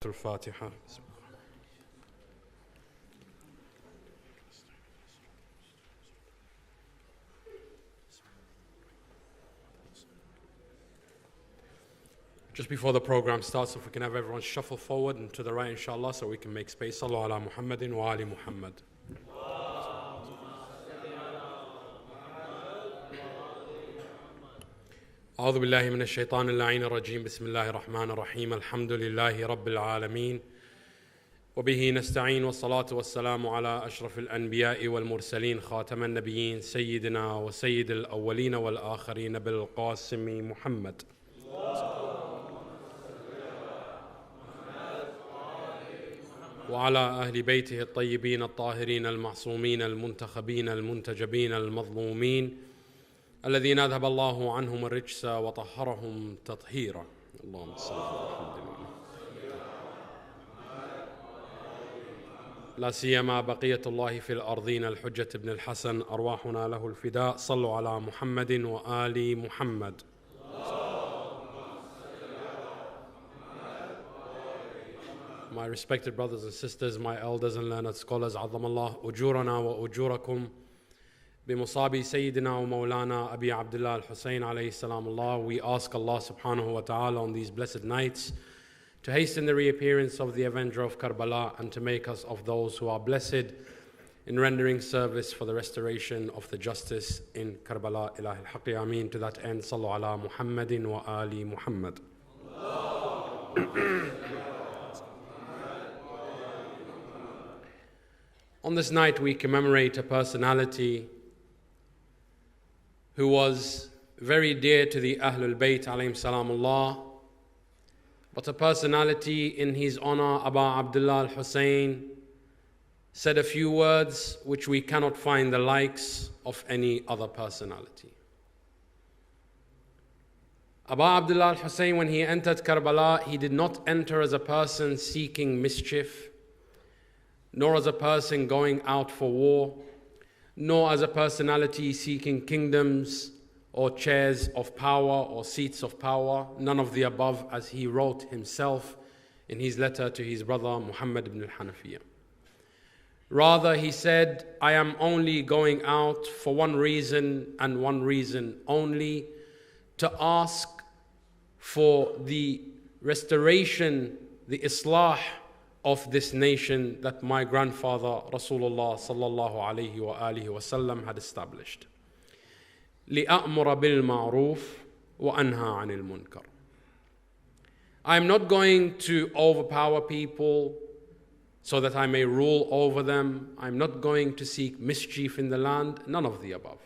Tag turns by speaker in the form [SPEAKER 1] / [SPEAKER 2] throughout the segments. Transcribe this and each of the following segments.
[SPEAKER 1] الفاتحة. Just before the program starts, if we can have everyone shuffle forward and to the right, inshallah, so we can make space. Sallu ala Muhammadin wa ali Muhammad. أعوذ بالله من الشيطان اللعين الرجيم. بسم الله الرحمن الرحيم. الحمد لله رب العالمين وبه نستعين والصلاة والسلام على أشرف الأنبياء والمرسلين خاتم النبيين سيدنا وسيد الأولين والآخرين بالقاسم محمد وعلى أهل بيته الطيبين الطاهرين المعصومين المنتخبين المنتجبين المظلومين الذين أذهب الله عنهم الرجس وطهرهم تطهيرا. اللهم صل على محمد. لا سيما بقية الله في الأرضين الحجة ابن الحسن أرواحنا له الفداء. صلوا على محمد وآل محمد. My respected brothers and sisters, my elders and learned scholars, عظم الله أجورنا وأجوركم بمصاب سيدنا ومولانا أبي عبد الله الحسين عليه السلام الله. We ask Allah subhanahu wa ta'ala on these blessed nights to hasten the reappearance of the Avenger of Karbala and to make us of those who are blessed in rendering service for the restoration of the justice in Karbala. Ilahi al-Haqi Ameen. To that end, Sallu ala Muhammadin wa Ali Muhammad. On this night we commemorate a personality who was very dear to the Ahlul Bayt alayhim salamullah, but a personality in his honor, Aba Abdullah al-Hussein, said a few words which we cannot find the likes of any other personality. Aba Abdullah al-Hussein, when he entered Karbala, he did not enter as a person seeking mischief, nor as a person going out for war, nor as a personality seeking kingdoms or chairs of power or seats of power, none of the above, as he wrote himself in his letter to his brother Muhammad ibn al-Hanafiyyah. Rather, he said, I am only going out for one reason and one reason only, to ask for the restoration, the islah of this nation that my grandfather Rasulullah sallallahu alayhi wa alihi wasallam had established. لِأَأْمُرَ بِالْمَعْرُوفِ وَأَنْهَى عَنِ الْمُنْكَرِ. I am not going to overpower people so that I may rule over them. I am not going to seek mischief in the land, none of the above.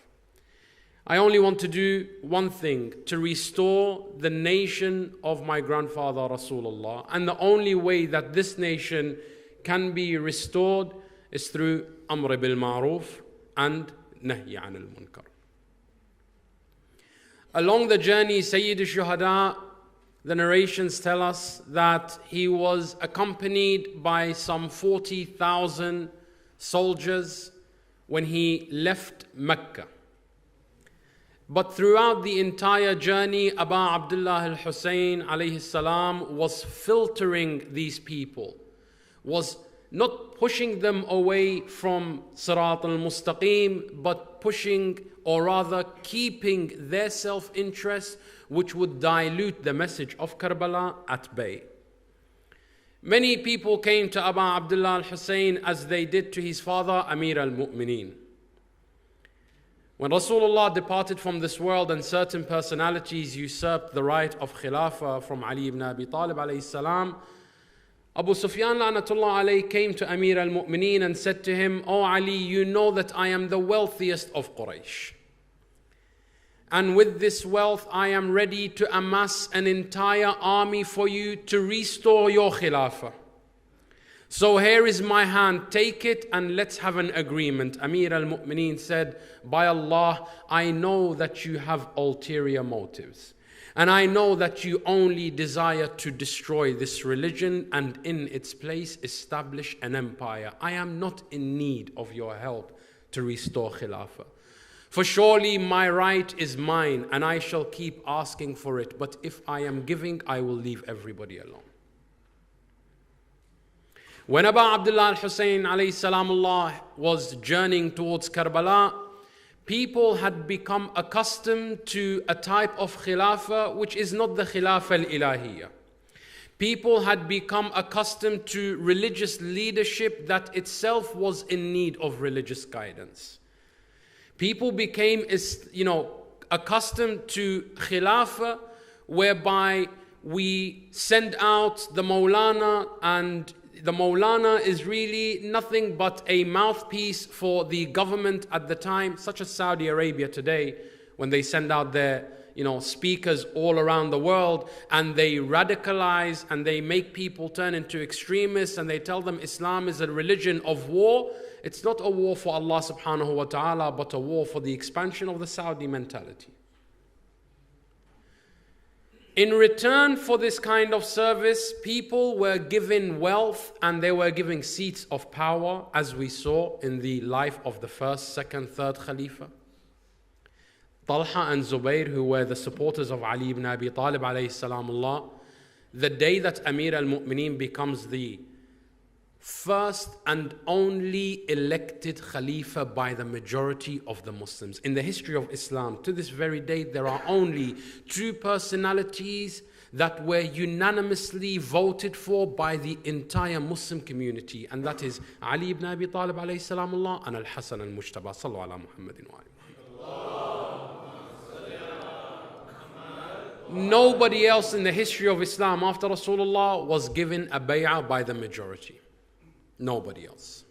[SPEAKER 1] I only want to do one thing, to restore the nation of my grandfather Rasulullah. And the only way that this nation can be restored is through Amr bil Ma'ruf and Nahy anil Munkar. Along the journey, Sayyid al-Shuhada, the narrations tell us that he was accompanied by some 40,000 soldiers when he left Mecca. But throughout the entire journey, Aba Abdullah al-Hussein alayhi salam was filtering these people, was not pushing them away from Sirat al-Mustaqim, but pushing, or rather keeping their self-interest, which would dilute the message of Karbala, at bay. Many people came to Aba Abdullah al-Hussein as they did to his father, Amir al-Mu'mineen. When Rasulullah departed from this world and certain personalities usurped the right of Khilafah from Ali ibn Abi Talib alayhi salam, Abu Sufyan la'natullah alayhi came to Amir al-Mu'mineen and said to him, "O Ali, you know that I am the wealthiest of Quraysh. And with this wealth I am ready to amass an entire army for you to restore your Khilafah. So here is my hand, take it and let's have an agreement." Amir al-Mu'mineen said, "By Allah, I know that you have ulterior motives. And I know that you only desire to destroy this religion and in its place establish an empire. I am not in need of your help to restore Khilafah. For surely my right is mine and I shall keep asking for it. But if I am giving, I will leave everybody alone." When Abu Abdullah al-Hussain alayhi salamullah was journeying towards Karbala, people had become accustomed to a type of khilafah which is not the khilafah al-ilahiyya. People had become accustomed to religious leadership that itself was in need of religious guidance. People became, accustomed to khilafah whereby we send out the Maulana, and the Maulana is really nothing but a mouthpiece for the government at the time, such as Saudi Arabia today, when they send out their speakers all around the world, and they radicalize and they make people turn into extremists, and they tell them Islam is a religion of war. It's not a war for Allah subhanahu wa ta'ala, but a war for the expansion of the Saudi mentality. In return for this kind of service, people were given wealth and they were given seats of power, as we saw in the life of the first, second, third Khalifa. Talha and Zubayr, who were the supporters of Ali ibn Abi Talib alayhi salamullah, the day that Amir al-Mu'mineen becomes the first and only elected Khalifa by the majority of the Muslims. In the history of Islam, to this very day, there are only two personalities that were unanimously voted for by the entire Muslim community, and that is Ali ibn Abi Talib alayhi salamullah and Al-Hasan al-Mujtaba. Sallu ala Muhammadin wa Nobody else in the history of Islam after Rasulullah was given a bay'ah by the majority. Nobody else.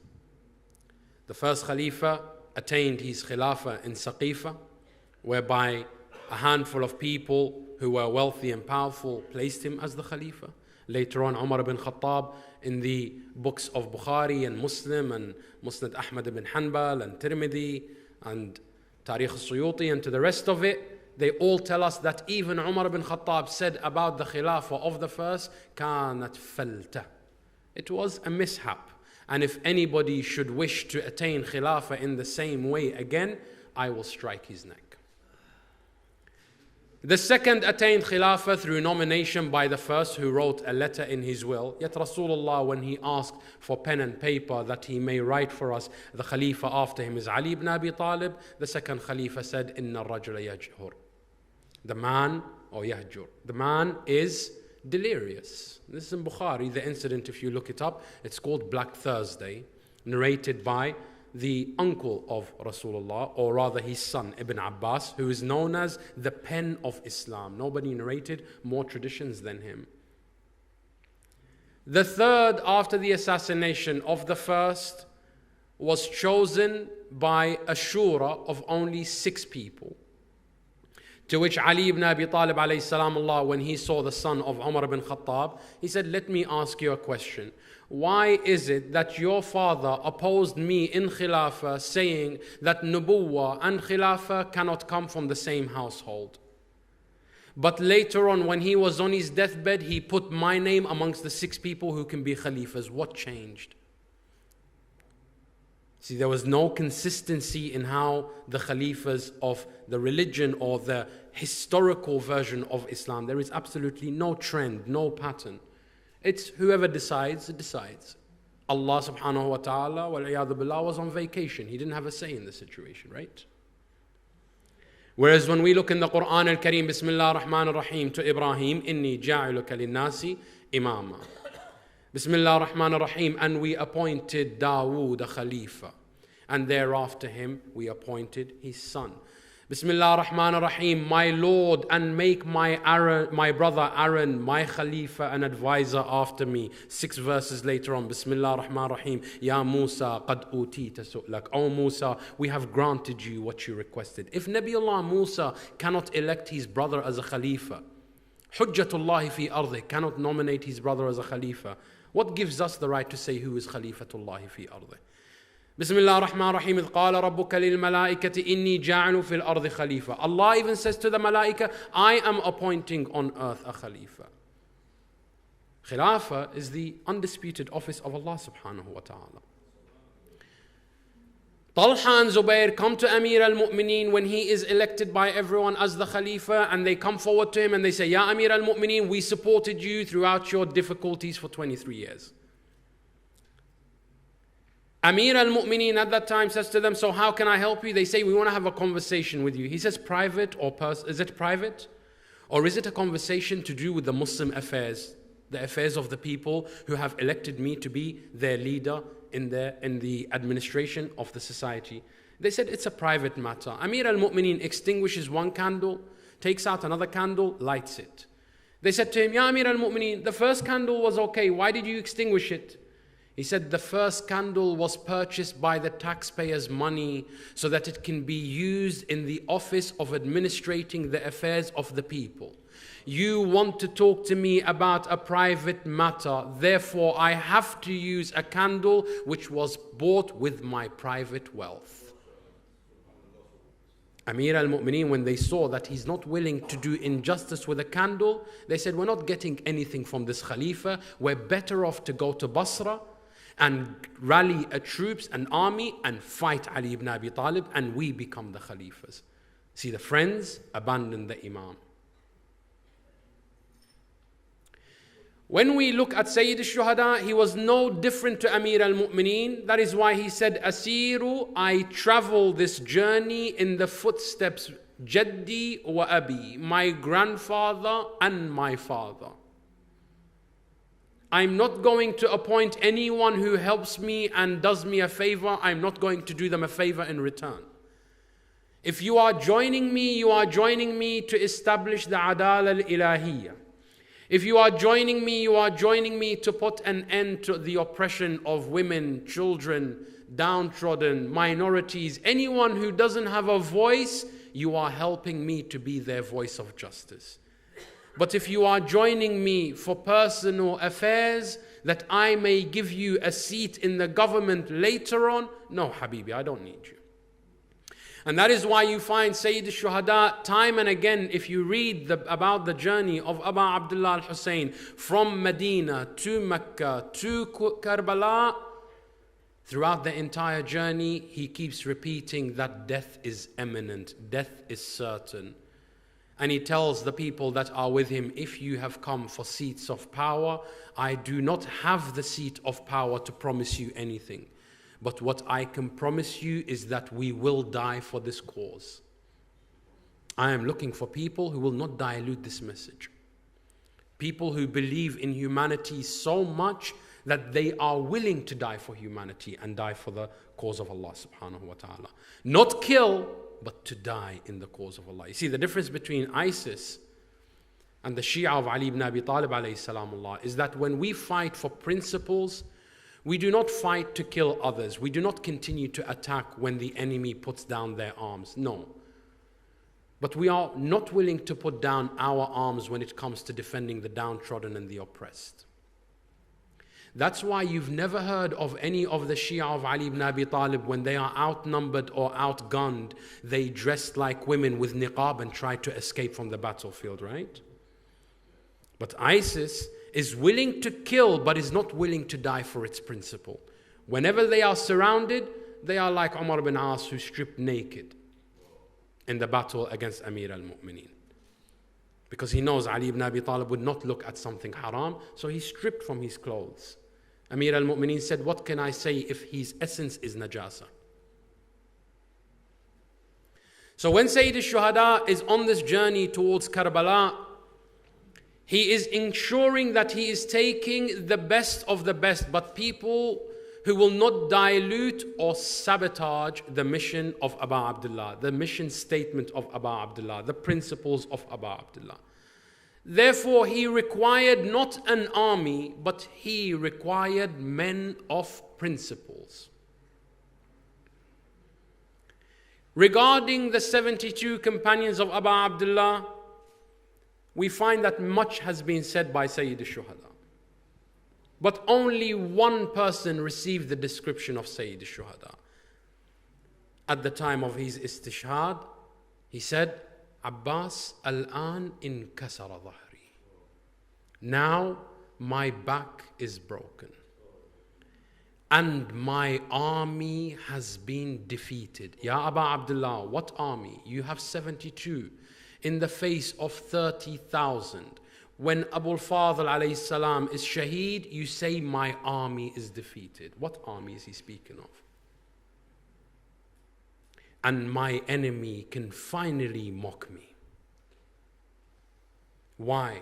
[SPEAKER 1] The first Khalifa attained his Khilafah in Saqifa, whereby a handful of people who were wealthy and powerful placed him as the Khalifa. Later on, Umar ibn Khattab, in the books of Bukhari and Muslim and Musnad Ahmad ibn Hanbal and Tirmidhi and Tarikh al-Suyuti and to the rest of it, they all tell us that even Umar ibn Khattab said about the Khilafah of the first, كانت فلتة. It was a mishap. And if anybody should wish to attain Khilafah in the same way again, I will strike his neck. The second attained Khilafah through nomination by the first, who wrote a letter in his will. Yet Rasulullah, when he asked for pen and paper that he may write for us the Khalifa after him is Ali ibn Abi Talib, the second Khalifa said, Inna ar-rajula yajhur. The man, or yahjur, the man is delirious. This is in Bukhari, the incident, if you look it up, it's called Black Thursday, narrated by the uncle of Rasulullah, or rather his son, Ibn Abbas, who is known as the pen of Islam. Nobody narrated more traditions than him. The third, after the assassination of the first, was chosen by a shura of only 6 people. To which Ali ibn Abi Talib alayhi salamullah, when he saw the son of Umar ibn Khattab, he said, let me ask you a question. Why is it that your father opposed me in Khilafah, saying that Nubuwwah and Khilafah cannot come from the same household? But later on, when he was on his deathbed, he put my name amongst the 6 people who can be Khalifas. What changed? See, there was no consistency in how the Khalifas of the religion or the historical version of Islam. There is absolutely no trend, no pattern. It's whoever decides, decides. Allah subhanahu wa ta'ala, wal-iyadhu billah, was on vacation. He didn't have a say in the situation, right? Whereas when we look in the Quran al-Kareem, Bismillah ar-Rahman ar-Rahim, to Ibrahim, Inni ja'iluka lin-nasi imama. Bismillah ar-Rahman ar-Rahim, and we appointed Dawood a Khalifa. And thereafter him, we appointed his son. Bismillah ar-Rahman ar-Rahim, my Lord, and make my brother Aaron, my Khalifa and advisor after me. 6 verses later on, Bismillah ar-Rahman ar-Rahim, Ya Musa, qad utita su'lak. O Musa, we have granted you what you requested. If Nabiullah Musa cannot elect his brother as a Khalifa, Hujjatullah fi ardih, cannot nominate his brother as a Khalifa, what gives us the right to say who is Khalifatullah fi ardih? Bismillah ar-Rahman ar-Rahim, إِذْ قَالَ رَبُّكَ لِلْمَلَائِكَةِ إِنِّي جَاعِلٌ فِي الْأَرْضِ خَلِيفَةً. Allah even says to the Malaika, I am appointing on earth a Khalifa. Khilafah is the undisputed office of Allah subhanahu wa ta'ala. Talha and Zubayr come to Amir al-Mu'mineen when he is elected by everyone as the Khalifa, and they come forward to him and they say, Ya Amir al-Mu'mineen, we supported you throughout your difficulties for 23 years. Amir al-Mu'mineen at that time says to them, so how can I help you? They say, we want to have a conversation with you. He says, private or is it private? Or is it a conversation to do with the Muslim affairs, the affairs of the people who have elected me to be their leader in the administration of the society? They said, it's a private matter. Amir al-Mu'mineen extinguishes one candle, takes out another candle, lights it. They said to him, Ya Amir al-Mu'mineen, the first candle was okay. Why did you extinguish it? He said, the first candle was purchased by the taxpayers' money so that it can be used in the office of administrating the affairs of the people. You want to talk to me about a private matter, therefore I have to use a candle which was bought with my private wealth. Amir al-Mu'mineen, when they saw that he's not willing to do injustice with a candle, they said, we're not getting anything from this Khalifa. We're better off to go to Basra and rally troops, an army, and fight Ali ibn Abi Talib, and we become the Khalifas. See, the friends abandoned the Imam. When we look at Sayyid al-Shuhada, he was no different to Amir al-Mu'mineen. That is why he said, Asiru, I travel this journey in the footsteps, Jaddi wa Abi, my grandfather and my father. I'm not going to appoint anyone who helps me and does me a favor. I'm not going to do them a favor in return. If you are joining me, you are joining me to establish the Adala al-Ilahiyya. If you are joining me, you are joining me to put an end to the oppression of women, children, downtrodden, minorities. Anyone who doesn't have a voice, you are helping me to be their voice of justice. But if you are joining me for personal affairs, that I may give you a seat in the government later on, no, Habibi, I don't need you. And that is why you find Sayyid al-Shuhada time and again, if you read about the journey of Abu Abdullah al-Hussain from Medina to Mecca to Karbala, throughout the entire journey, he keeps repeating that death is imminent, death is certain. And he tells the people that are with him, if you have come for seats of power, I do not have the seat of power to promise you anything. But what I can promise you is that we will die for this cause. I am looking for people who will not dilute this message. People who believe in humanity so much that they are willing to die for humanity and die for the cause of Allah subhanahu wa ta'ala. Not kill, but to die in the cause of Allah. You see, the difference between ISIS and the Shia of Ali ibn Abi Talib alayhi salamullah is that when we fight for principles, we do not fight to kill others. We do not continue to attack when the enemy puts down their arms. No. But we are not willing to put down our arms when it comes to defending the downtrodden and the oppressed. That's why you've never heard of any of the Shia of Ali ibn Abi Talib when they are outnumbered or outgunned, they dress like women with niqab and try to escape from the battlefield, right? But ISIS is willing to kill, but is not willing to die for its principle. Whenever they are surrounded, they are like Umar bin As, who stripped naked in the battle against Amir al-Mu'mineen. Because he knows Ali ibn Abi Talib would not look at something haram, so he stripped from his clothes. Amir al-Mu'mineen said, what can I say if his essence is najasa? So when Sayyid al-Shuhada is on this journey towards Karbala, he is ensuring that he is taking the best of the best, but people who will not dilute or sabotage the mission of Abu Abdullah, the mission statement of Abu Abdullah, the principles of Abu Abdullah. Therefore, he required not an army, but he required men of principles. Regarding the 72 companions of Abu Abdullah, we find that much has been said by Sayyid al-Shuhada. But only one person received the description of Sayyid al-Shuhada. At the time of his istishhad, he said, Abbas al-an inkasara dhahri. Now my back is broken. And my army has been defeated. Ya Abu Abdullah, what army? You have 72. In the face of 30,000. when Abu al-Fadl alayhi salam is shaheed, you say, my army is defeated. What army is he speaking of? And my enemy can finally mock me. Why?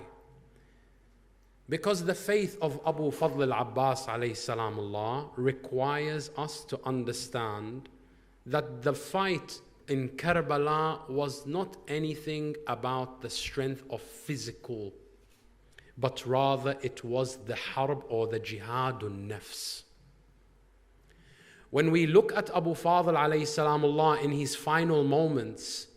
[SPEAKER 1] Because the faith of Abu Fadl al-Abbas alayhi salamullah requires us to understand that the fight in Karbala was not anything about the strength of physical, but rather it was the harb or the jihadun nafs. When we look at Abu Fadl alayhi salamullah in his final moments,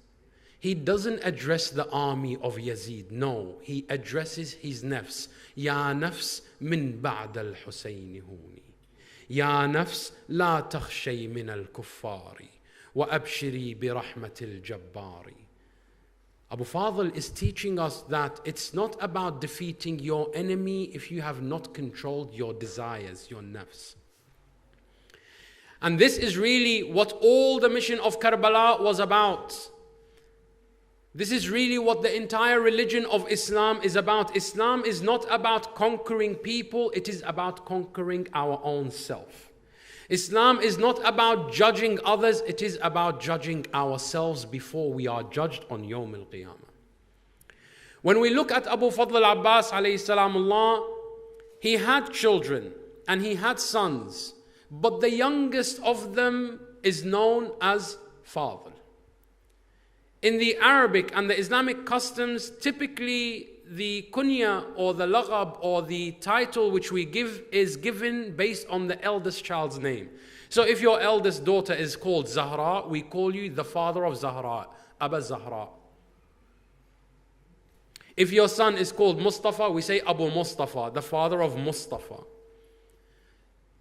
[SPEAKER 1] he doesn't address the army of Yazid. No, he addresses his nafs. Ya nafs min ba'd al-Hussain huni. Ya nafs la takhshay min al-kuffari. Wa abshiri bi rahmatil jabbari. Abu Fadl is teaching us that it's not about defeating your enemy if you have not controlled your desires, your nafs. And this is really what all the mission of Karbala was about. This is really what the entire religion of Islam is about. Islam is not about conquering people, it is about conquering our own self. Islam is not about judging others, it is about judging ourselves before we are judged on Yawm al-Qiyamah. When we look at Abu Fadl al-Abbas alayhi salamullah, he had children and he had sons, but the youngest of them is known as Fadl. In the Arabic and the Islamic customs, typically the kunya or the lagab or the title which we give is given based on the eldest child's name. So if your eldest daughter is called Zahra, we call you the father of Zahra, Aba Zahra. If your son is called Mustafa, we say Abu Mustafa, the father of Mustafa.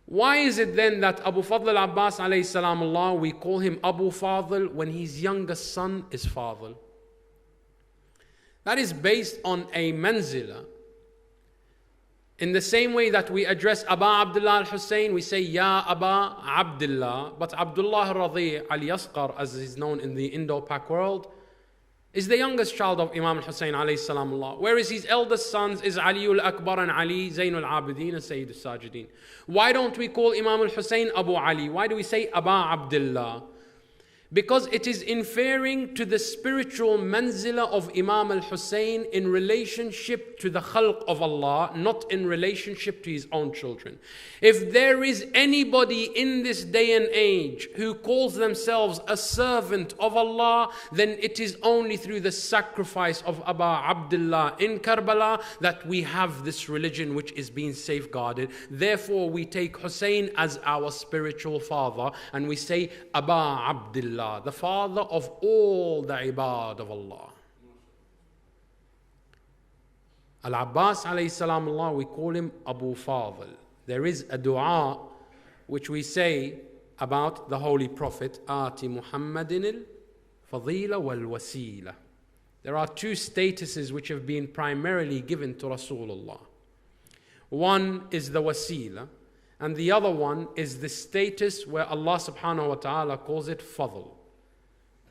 [SPEAKER 1] Why is it then that Abu Fadl al-Abbas alayhi salamullah, we call him Abu Fadl when his youngest son is Fadl? That is based on a manzila. In the same way that we address Aba Abdullah al-Hussein, we say Ya Aba Abdullah, but Abdullah al-Radi al-Yasqar, as is known in the Indo-Pak world, is the youngest child of Imam al-Hussein alayhi salamullah, whereas his eldest sons is Ali al-Akbar and Ali Zainul Abidin and Sayyid al-Sajidin. Why don't we call Imam al-Hussein Abu Ali? Why do we say Aba Abdullah? Because it is inferring to the spiritual manzila of Imam al-Hussein in relationship to the khalq of Allah, not in relationship to his own children. If there is anybody in this day and age who calls themselves a servant of Allah, then it is only through the sacrifice of Aba Abdullah in Karbala that we have this religion which is being safeguarded. Therefore, we take Hussein as our spiritual father and we say Aba Abdullah, the father of all the ibad of Allah. Al-Abbas alayhi salamullah, we call him Abu Fadl. There is a dua which we say about the Holy Prophet, Ati Muhammadin al-Fadila wal-Wasila. There are two statuses which have been primarily given to Rasulullah. One is the Wasila, and the other one is the status where Allah subhanahu wa ta'ala calls it Fadl.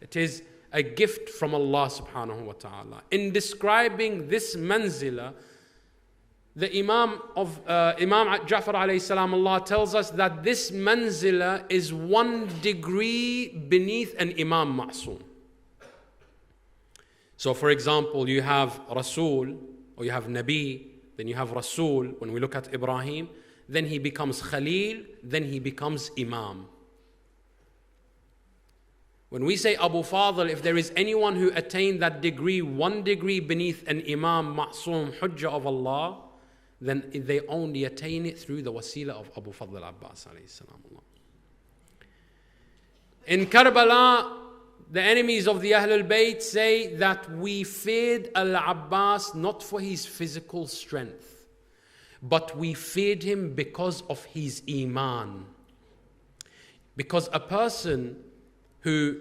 [SPEAKER 1] It is a gift from Allah subhanahu wa ta'ala. In describing this manzila, the Imam Ja'far alayhi salam Allah tells us that this manzila is 1 degree beneath an Imam Ma'soom. So for example, you have Rasul, or you have Nabi, then you have Rasul. When we look at Ibrahim, then he becomes Khalil, then he becomes Imam. When we say Abu Fadl, if there is anyone who attained that degree, 1 degree beneath an Imam Ma'soom, Hujjah of Allah, then they only attain it through the wasila of Abu Fadl al-Abbas alayhi salam. In Karbala, the enemies of the Ahlul Bayt say that we feared al-Abbas not for his physical strength, but we feared him because of his iman. Because a person who,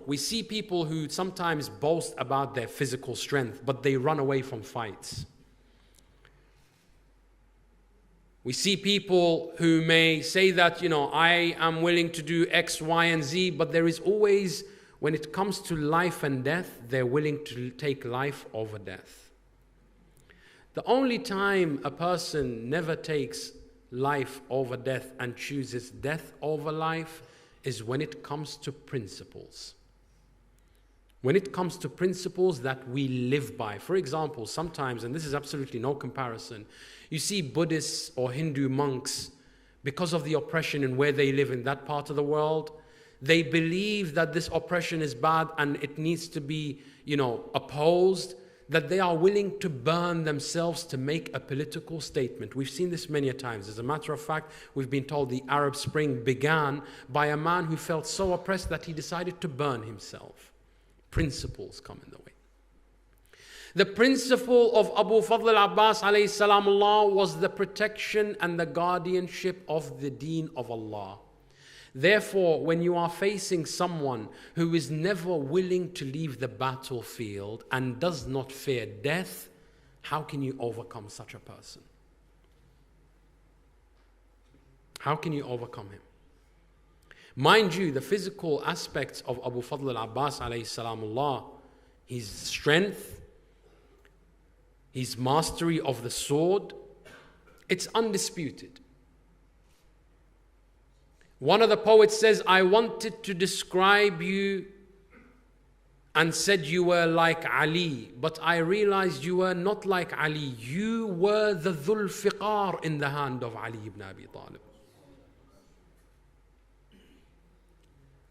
[SPEAKER 1] we see people who sometimes boast about their physical strength, but they run away from fights. We see people who may say that, I am willing to do X, Y, and Z, but there is always, when it comes to life and death, they're willing to take life over death. The only time a person never takes life over death and chooses death over life is when it comes to principles. When it comes to principles that we live by. For example, sometimes, and this is absolutely no comparison, you see Buddhists or Hindu monks, because of the oppression and where they live in that part of the world, they believe that this oppression is bad and it needs to be, opposed, that they are willing to burn themselves to make a political statement. We've seen this many a times. As a matter of fact, we've been told the Arab Spring began by a man who felt so oppressed that he decided to burn himself. Principles come in the way. The principle of Abu Fadl al-Abbas alayhi salamullah was the protection and the guardianship of the deen of Allah. Therefore, when you are facing someone who is never willing to leave the battlefield and does not fear death, how can you overcome such a person? How can you overcome him? Mind you, the physical aspects of Abu Fadl al-Abbas alayhi salamullah, his strength, his mastery of the sword, it's undisputed. One of the poets says, I wanted to describe you and said you were like Ali, but I realized you were not like Ali. You were the Dhul Fiqar in the hand of Ali ibn Abi Talib.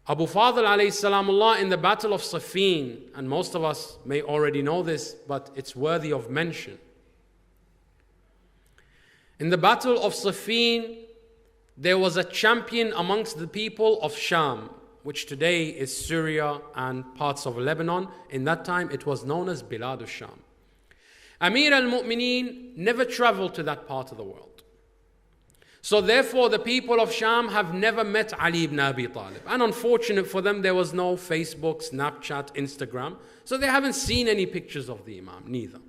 [SPEAKER 1] Abu Fadl alayhi salamullah in the Battle of Siffin, and most of us may already know this, but it's worthy of mention. In the Battle of Siffin, there was a champion amongst the people of Sham, which today is Syria and parts of Lebanon. In that time, it was known as Bilad al-Sham. Amir al-Mu'mineen never traveled to that part of the world. So therefore, the people of Sham have never met Ali ibn Abi Talib. And unfortunate for them, there was no Facebook, Snapchat, Instagram. So they haven't seen any pictures of the Imam, neither.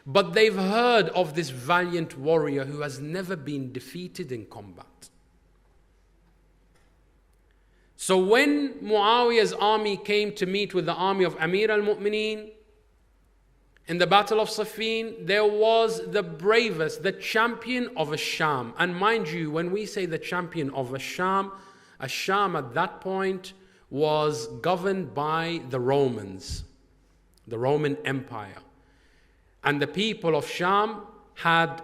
[SPEAKER 1] But they've heard of this valiant warrior who has never been defeated in combat. So when Muawiyah's army came to meet with the army of Amir al-Mu'mineen in the Battle of Siffin, there was the bravest, the champion of Sham. And mind you, when we say the champion of Sham at that point was governed by the Romans, the Roman Empire. And the people of Sham had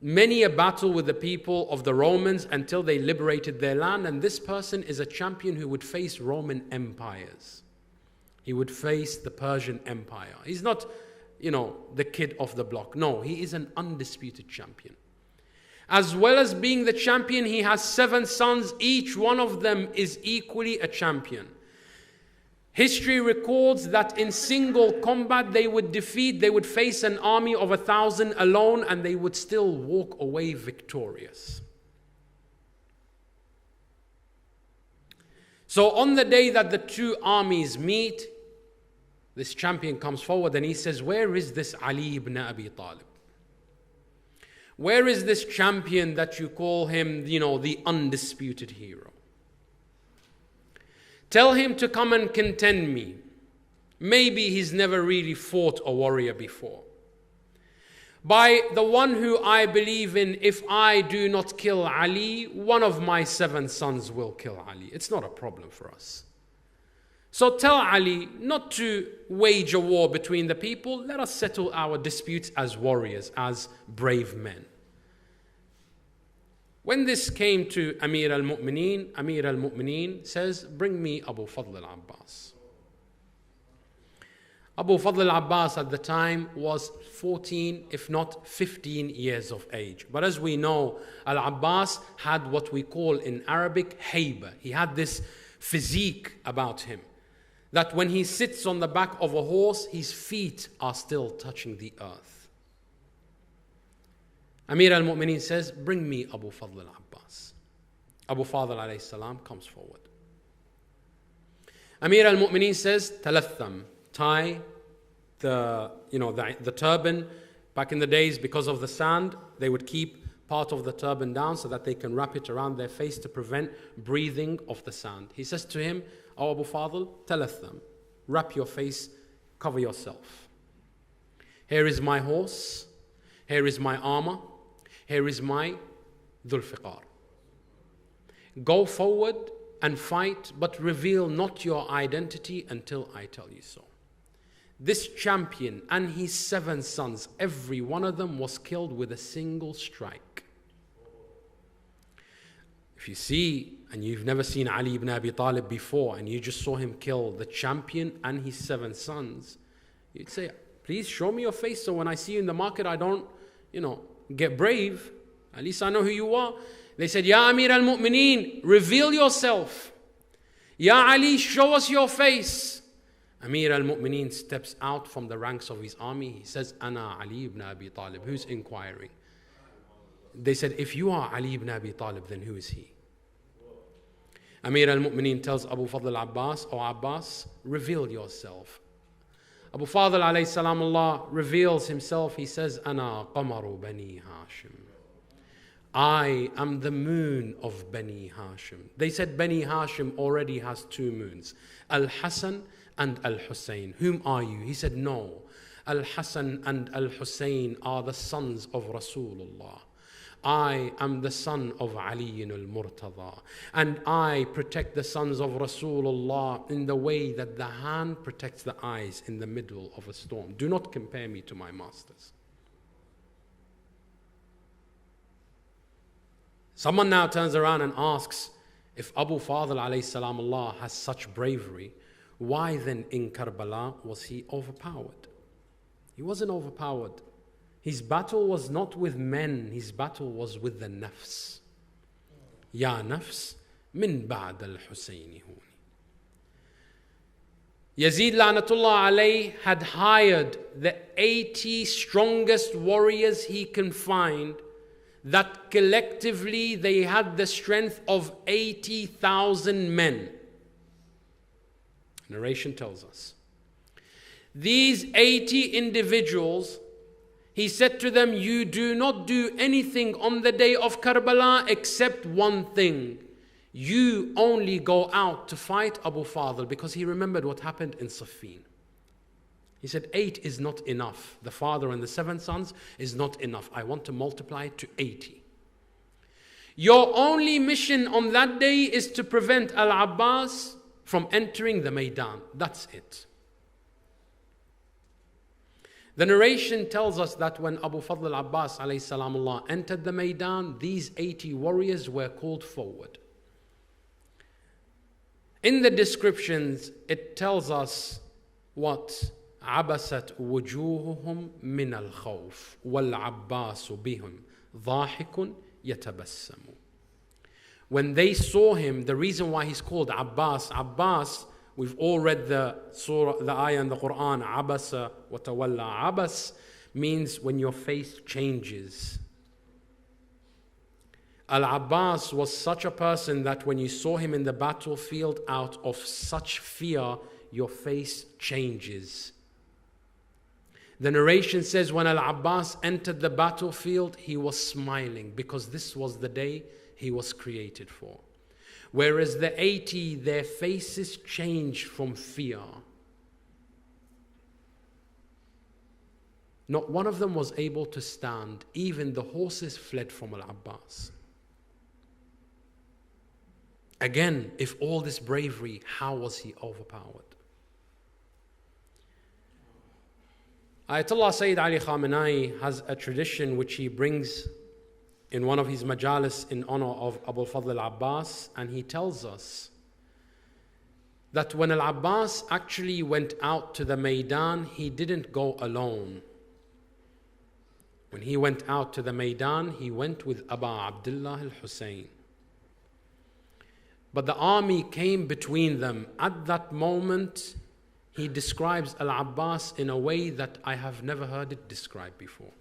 [SPEAKER 1] many a battle with the people of the Romans until they liberated their land. And this person is a champion who would face Roman empires. He would face the Persian Empire. He's not, the kid off the block. No, he is an undisputed champion. As well as being the champion, he has 7 sons. Each one of them is equally a champion. History records that in single combat they would face an army of 1,000 alone, and they would still walk away victorious. So on the day that the two armies meet, this champion comes forward and he says, where is this Ali ibn Abi Talib? Where is this champion that you call him, the undisputed hero? Tell him to come and contend me. Maybe he's never really fought a warrior before. By the one who I believe in, if I do not kill Ali, one of my 7 sons will kill Ali. It's not a problem for us. So tell Ali not to wage a war between the people. Let us settle our disputes as warriors, as brave men. When this came to Amir al-Mu'mineen says, bring me Abu Fadl al-Abbas. Abu Fadl al-Abbas at the time was 14, if not 15 years of age. But as we know, al-Abbas had what we call in Arabic, hayba. He had this physique about him, that when he sits on the back of a horse, his feet are still touching the earth. Amir al-Mu'mineen says, bring me Abu Fadl al-Abbas. Abu Fadl alayhi salam comes forward. Amir al-Mu'mineen says, talatham, tie the turban. Back in the days, because of the sand, they would keep part of the turban down so that they can wrap it around their face to prevent breathing of the sand. He says to him, oh Abu Fadl, talatham, wrap your face, cover yourself. Here is my horse. Here is my armor. Here is my Dhul Fiqar. Go forward and fight, but reveal not your identity until I tell you so. This champion and his 7 sons, every one of them was killed with a single strike. If you see, and you've never seen Ali ibn Abi Talib before, and you just saw him kill the champion and his 7 sons, you'd say, please show me your face so when I see you in the market, I don't, get brave. At least I know who you are. They said, Ya Amir al-Mu'mineen, reveal yourself. Ya Ali, show us your face. Amir al-Mu'mineen steps out from the ranks of his army. He says, Ana Ali ibn Abi Talib. Who's inquiring? They said, if you are Ali ibn Abi Talib, then who is he? Amir al-Mu'mineen tells Abu Fadl Abbas, O Abbas, reveal yourself. Abu Fadl alayhi salamullah reveals himself. He says, Ana qamaru bani Hashim. I am the moon of Bani Hashim. They said Bani Hashim already has 2 moons, Al-Hasan and Al-Hussain. Whom are you? He said, no. Al-Hasan and Al-Hussain are the sons of Rasulullah. I am the son of Ali al-Murtada. And I protect the sons of Rasulullah in the way that the hand protects the eyes in the middle of a storm. Do not compare me to my masters. Someone now turns around and asks, if Abu Fadl alayhi salamullah has such bravery, why then in Karbala was he overpowered? He wasn't overpowered. His battle was not with men, his battle was with the nafs. Ya nafs min ba'd al-Husayni huni. Yazid La'natullah alayh had hired the 80 strongest warriors he can find, that collectively they had the strength of 80,000 men. Narration tells us. These 80 individuals, he said to them, you do not do anything on the day of Karbala except one thing. You only go out to fight Abu Fadl, because he remembered what happened in Siffin. He said, 8 is not enough. The father and the 7 sons is not enough. I want to multiply it to 80. Your only mission on that day is to prevent Al-Abbas from entering the Maidan. That's it. The narration tells us that when Abu Fadl al-Abbas alayhi salamullah entered the Maidan, these 80 warriors were called forward. In the descriptions, it tells us what? عبست وجوههم من الخوف والعباس بهم ضاحك يتبسم. When they saw him, the reason why he's called Abbas, we've all read the surah, the ayah in the Quran, Abasa wa tawalla. Abbas means when your face changes. Al-Abbas was such a person that when you saw him in the battlefield, out of such fear, your face changes. The narration says when Al-Abbas entered the battlefield, he was smiling because this was the day he was created for. Whereas the 80, their faces changed from fear. Not one of them was able to stand. Even the horses fled from Al-Abbas. Again, if all this bravery, how was he overpowered? Ayatollah Sayyid Ali Khamenei has a tradition which he brings in one of his majalis in honor of Abu Fadl al-Abbas, and he tells us that when al-Abbas actually went out to the Maidan, he didn't go alone. When he went out to the Maidan, he went with Abu Abdullah al-Hussein. But the army came between them. At that moment, he describes Al-Abbas in a way that I have never heard it described before.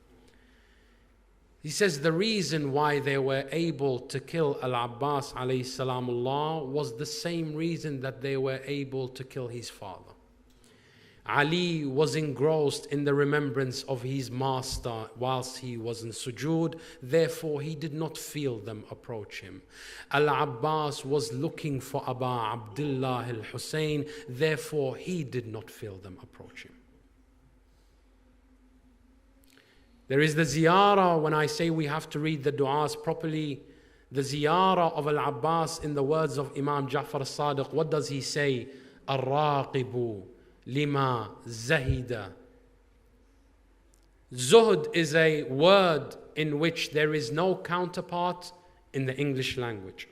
[SPEAKER 1] He says the reason why they were able to kill Al-Abbas alayhi salamullah was the same reason that they were able to kill his father. Ali was engrossed in the remembrance of his master whilst he was in sujood, therefore he did not feel them approach him. Al-Abbas was looking for Abu Abdullah al-Hussein, therefore he did not feel them approach him. There is the ziyarah. When I say we have to read the du'as properly, the ziyarah of Al-Abbas, in the words of Imam Ja'far al-Sadiq, what does he say? Ar-raqibu lima zahida. Zuhd is a word in which there is no counterpart in the English language.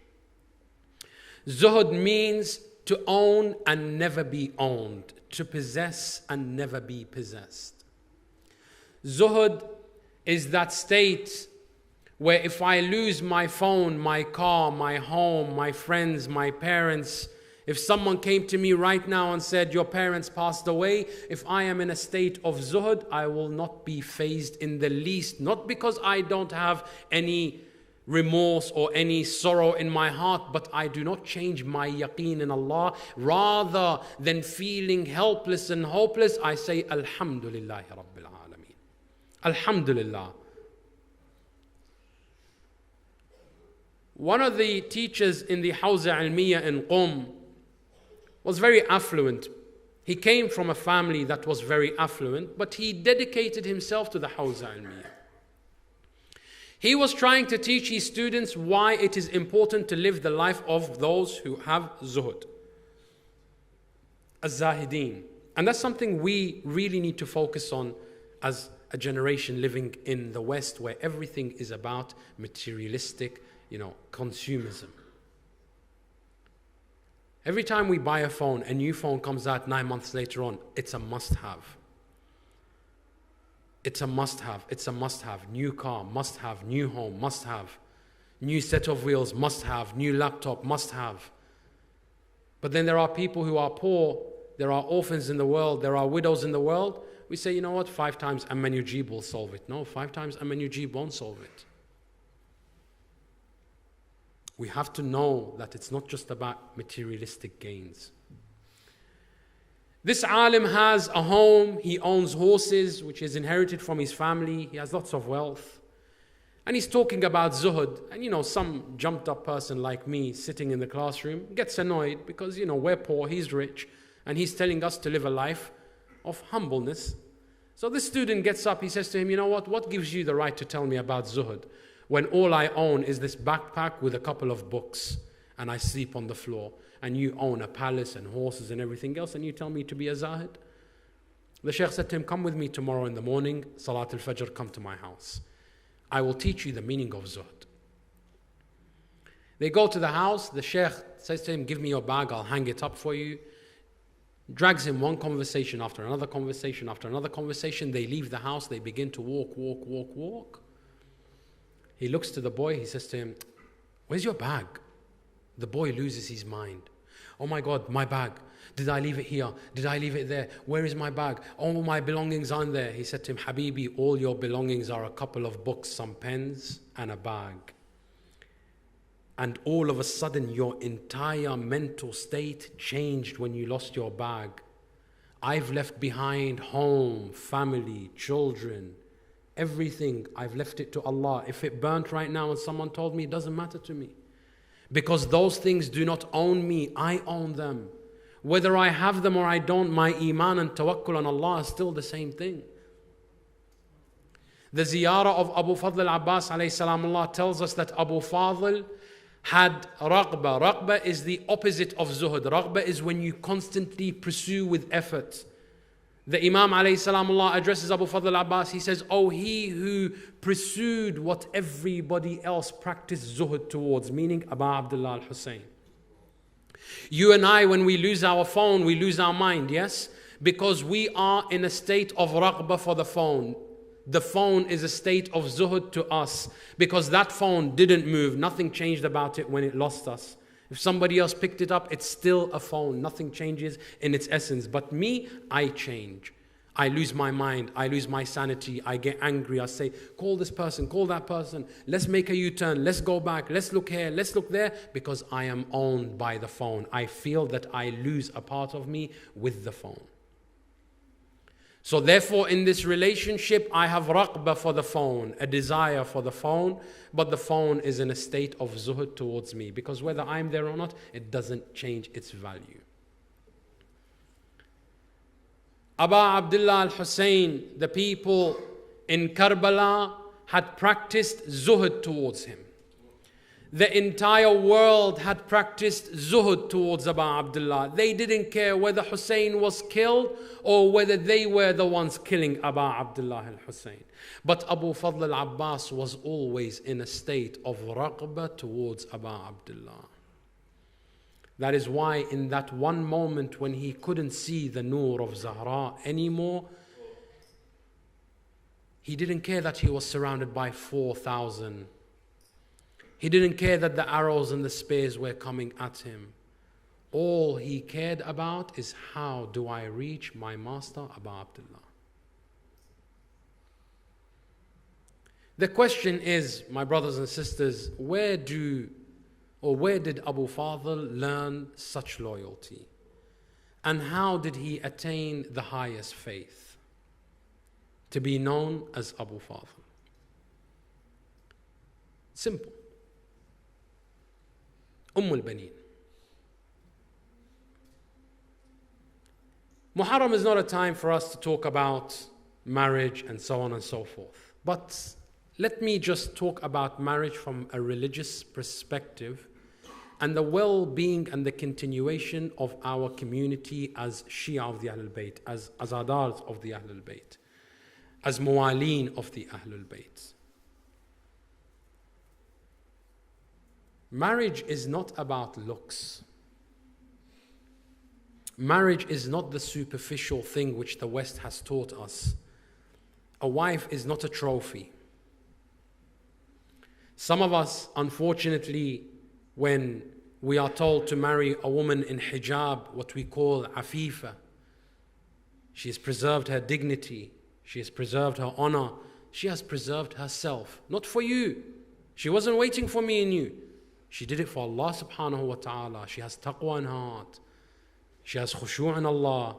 [SPEAKER 1] Zuhd means to own and never be owned, to possess and never be possessed. Zuhd is that state where if I lose my phone, my car, my home, my friends, my parents, if someone came to me right now and said, your parents passed away, if I am in a state of zuhd, I will not be fazed in the least. Not because I don't have any remorse or any sorrow in my heart, but I do not change my yaqeen in Allah. Rather than feeling helpless and hopeless, I say, Alhamdulillahi Rabbil Alameen. Alhamdulillah. One of the teachers in the Hawza Ilmiya in Qom was very affluent. He came from a family that was very affluent, but he dedicated himself to the Hawza Ilmiya. He was trying to teach his students why it is important to live the life of those who have zuhud, az-zahideen. And that's something we really need to focus on as a generation living in the West, where everything is about materialistic, consumerism. Every time we buy a phone, a new phone comes out 9 months later on, it's a must-have. It's a must-have, it's a must-have. New car, must-have. New home, must-have. New set of wheels, must-have. New laptop, must-have. But then there are people who are poor, there are orphans in the world, there are widows in the world. We say, you know what, 5 times Aman-Yujib will solve it. No, 5 times Aman-Yujib won't solve it. We have to know that it's not just about materialistic gains. This alim has a home, he owns horses, which is inherited from his family, he has lots of wealth. And he's talking about zuhud. And some jumped up person like me sitting in the classroom gets annoyed because, we're poor, he's rich, and he's telling us to live a life of humbleness. So this student gets up, he says to him, what gives you the right to tell me about zuhud when all I own is this backpack with a couple of books and I sleep on the floor, and you own a palace and horses and everything else, and you tell me to be a zahid? The Shaykh said to him, come with me tomorrow in the morning, Salat al-Fajr, come to my house. I will teach you the meaning of zuhd. They go to the house, the Shaykh says to him, give me your bag, I'll hang it up for you. Drags him one conversation after another conversation after another conversation. They leave the house, they begin to walk. He looks to the boy, he says to him, where's your bag? The boy loses his mind. Oh my God, my bag. Did I leave it here? Did I leave it there? Where is my bag? All my belongings aren't there. He said to him, Habibi, all your belongings are a couple of books, some pens, and a bag. And all of a sudden, your entire mental state changed when you lost your bag. I've left behind home, family, children, everything. I've left it to Allah. If it burnt right now and someone told me, it doesn't matter to me. Because those things do not own me, I own them. Whether I have them or I don't, my iman and tawakkul on Allah is still the same thing. The ziyarah of Abu Fadl al-Abbas alayhi salamullah tells us that Abu Fadl had raghba. Raghba is the opposite of zuhud. Raghba is when you constantly pursue with effort. The Imam alayhi salamullah addresses Abu Fadl al-Abbas. He says, oh, he who pursued what everybody else practiced zuhud towards, meaning Abu Abdullah al-Hussain. You and I, when we lose our phone, we lose our mind, yes? Because we are in a state of raghba for the phone. The phone is a state of zuhud to us because that phone didn't move. Nothing changed about it when it lost us. If somebody else picked it up, it's still a phone. Nothing changes in its essence. But me, I change. I lose my mind. I lose my sanity. I get angry. I say, call this person, call that person. Let's make a U-turn. Let's go back. Let's look here. Let's look there. Because I am owned by the phone. I feel that I lose a part of me with the phone. So therefore, in this relationship, I have raqba for the phone, a desire for the phone, but the phone is in a state of zuhud towards me, because whether I'm there or not, it doesn't change its value. Abu Abdullah al-Hussain, the people in Karbala had practiced zuhud towards him. The entire world had practiced zuhud towards Abu Abdullah. They didn't care whether Hussein was killed or whether they were the ones killing Abu Abdullah al-Hussein. But Abu Fadl al-Abbas was always in a state of raqba towards Abu Abdullah. That is why in that one moment when he couldn't see the nur of Zahra anymore, he didn't care that he was surrounded by 4,000. He didn't care that the arrows and the spears were coming at him. All he cared about is, how do I reach my master Abu Abdullah? The question is, my brothers and sisters, where did Abu Fadl learn such loyalty? And how did he attain the highest faith? To be known as Abu Fadl. Simple. al-Baneen. Muharram is not a time for us to talk about marriage and so on and so forth. But let me just talk about marriage from a religious perspective and the well-being and the continuation of our community as Shia of the Ahlul Bayt, as Azadars of the Ahlul Bayt, as Muwaleen of the Ahlul Bayt. Marriage is not about looks. Marriage is not the superficial thing which the West has taught us. A wife is not a trophy. Some of us, unfortunately, when we are told to marry a woman in hijab, what we call afifa, she has preserved her dignity, she has preserved her honor, she has preserved herself. Not for you. She wasn't waiting for me and you. She did it for Allah subhanahu wa ta'ala. She has taqwa in her heart. She has khushu' in Allah.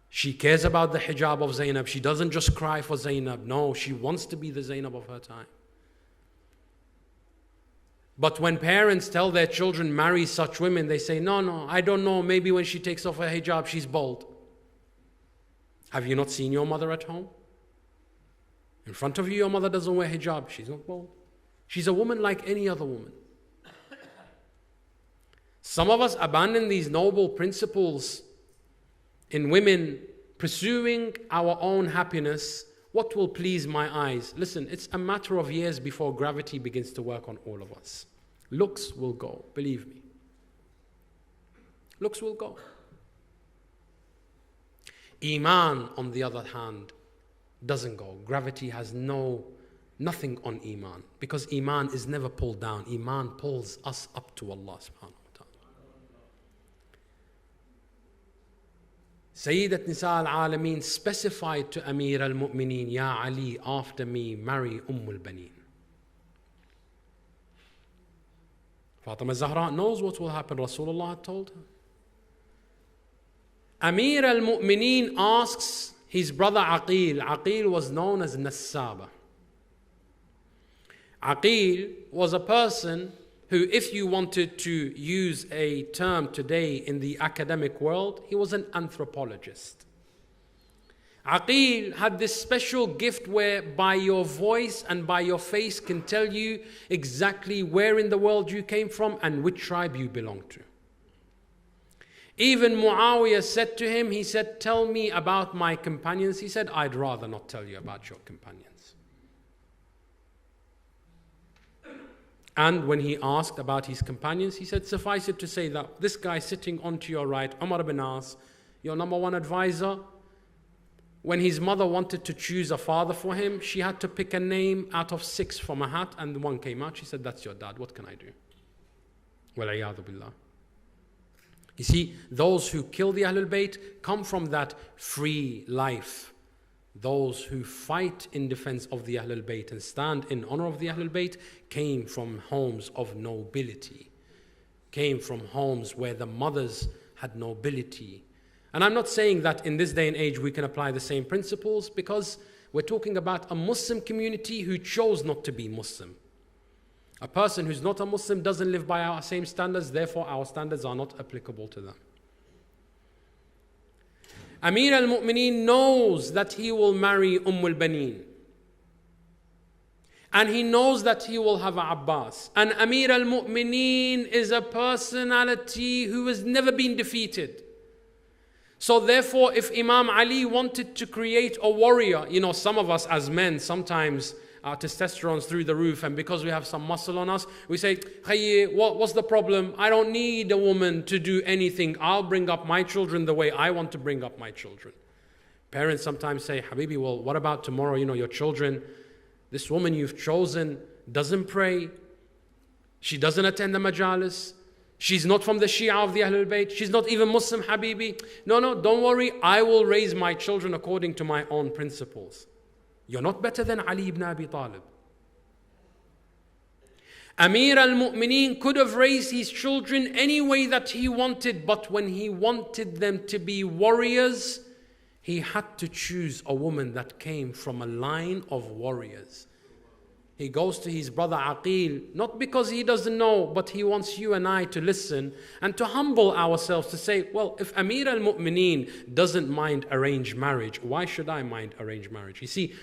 [SPEAKER 1] She cares about the hijab of Zainab. She doesn't just cry for Zainab. No, she wants to be the Zainab of her time. But when parents tell their children, marry such women, they say, no, I don't know. Maybe when she takes off her hijab, she's bold. Have you not seen your mother at home? In front of you, your mother doesn't wear hijab. She's not bold. She's a woman like any other woman. Some of us abandon these noble principles in women, pursuing our own happiness. What will please my eyes? Listen, it's a matter of years before gravity begins to work on all of us. Looks will go, believe me. Looks will go. Iman, on the other hand, doesn't go. Gravity has nothing on Iman, because Iman is never pulled down. Iman pulls us up to Allah subhanahu wa ta'ala. Sayyidat Nisa al-Alameen specified to Amir al-Mu'mineen, Ya Ali, after me, marry al-Baneen. Fatima Zahra knows what will happen. Rasulullah had told her. Amir al-Mu'mineen asks his brother Aqil. Aqil was known as Nassaba. Aqil was a person who, if you wanted to use a term today in the academic world, he was an anthropologist. Aqil had this special gift where by your voice and by your face can tell you exactly where in the world you came from and which tribe you belong to. Even Muawiyah said to him, he said, tell me about my companions. He said, I'd rather not tell you about your companions. And when he asked about his companions, he said, suffice it to say that this guy sitting on to your right, Umar ibn As, your number one advisor, when his mother wanted to choose a father for him, she had to pick a name out of 6 from a hat, and one came out. She said, that's your dad. What can I do? Wal-iyadhu billah. You see, those who kill the Ahlul Bayt come from that free life. Those who fight in defense of the Ahlul Bayt and stand in honor of the Ahlul Bayt came from homes of nobility, came from homes where the mothers had nobility. And I'm not saying that in this day and age we can apply the same principles, because we're talking about a Muslim community who chose not to be Muslim. A person who's not a Muslim doesn't live by our same standards, therefore our standards are not applicable to them. Amir al-Mu'mineen knows that he will marry al-Baneen. And he knows that he will have Abbas. And Amir al-Mu'mineen is a personality who has never been defeated. So therefore, if Imam Ali wanted to create a warrior, some of us as men, sometimes our testosterone's through the roof, and because we have some muscle on us, we say, hey, what's the problem? I don't need a woman to do anything. I'll bring up my children the way I want to bring up my children. Parents sometimes say, Habibi, well, what about tomorrow? Your children, this woman you've chosen doesn't pray. She doesn't attend the majalis. She's not from the Shia of the Ahlul Bayt. She's not even Muslim, Habibi. No, don't worry. I will raise my children according to my own principles. You're not better than Ali ibn Abi Talib. Amir al-Mu'mineen could have raised his children any way that he wanted, but when he wanted them to be warriors, he had to choose a woman that came from a line of warriors. He goes to his brother Aqil, not because he doesn't know, but he wants you and I to listen and to humble ourselves to say, well, if Amir al-Mu'mineen doesn't mind arranged marriage, why should I mind arranged marriage? You see,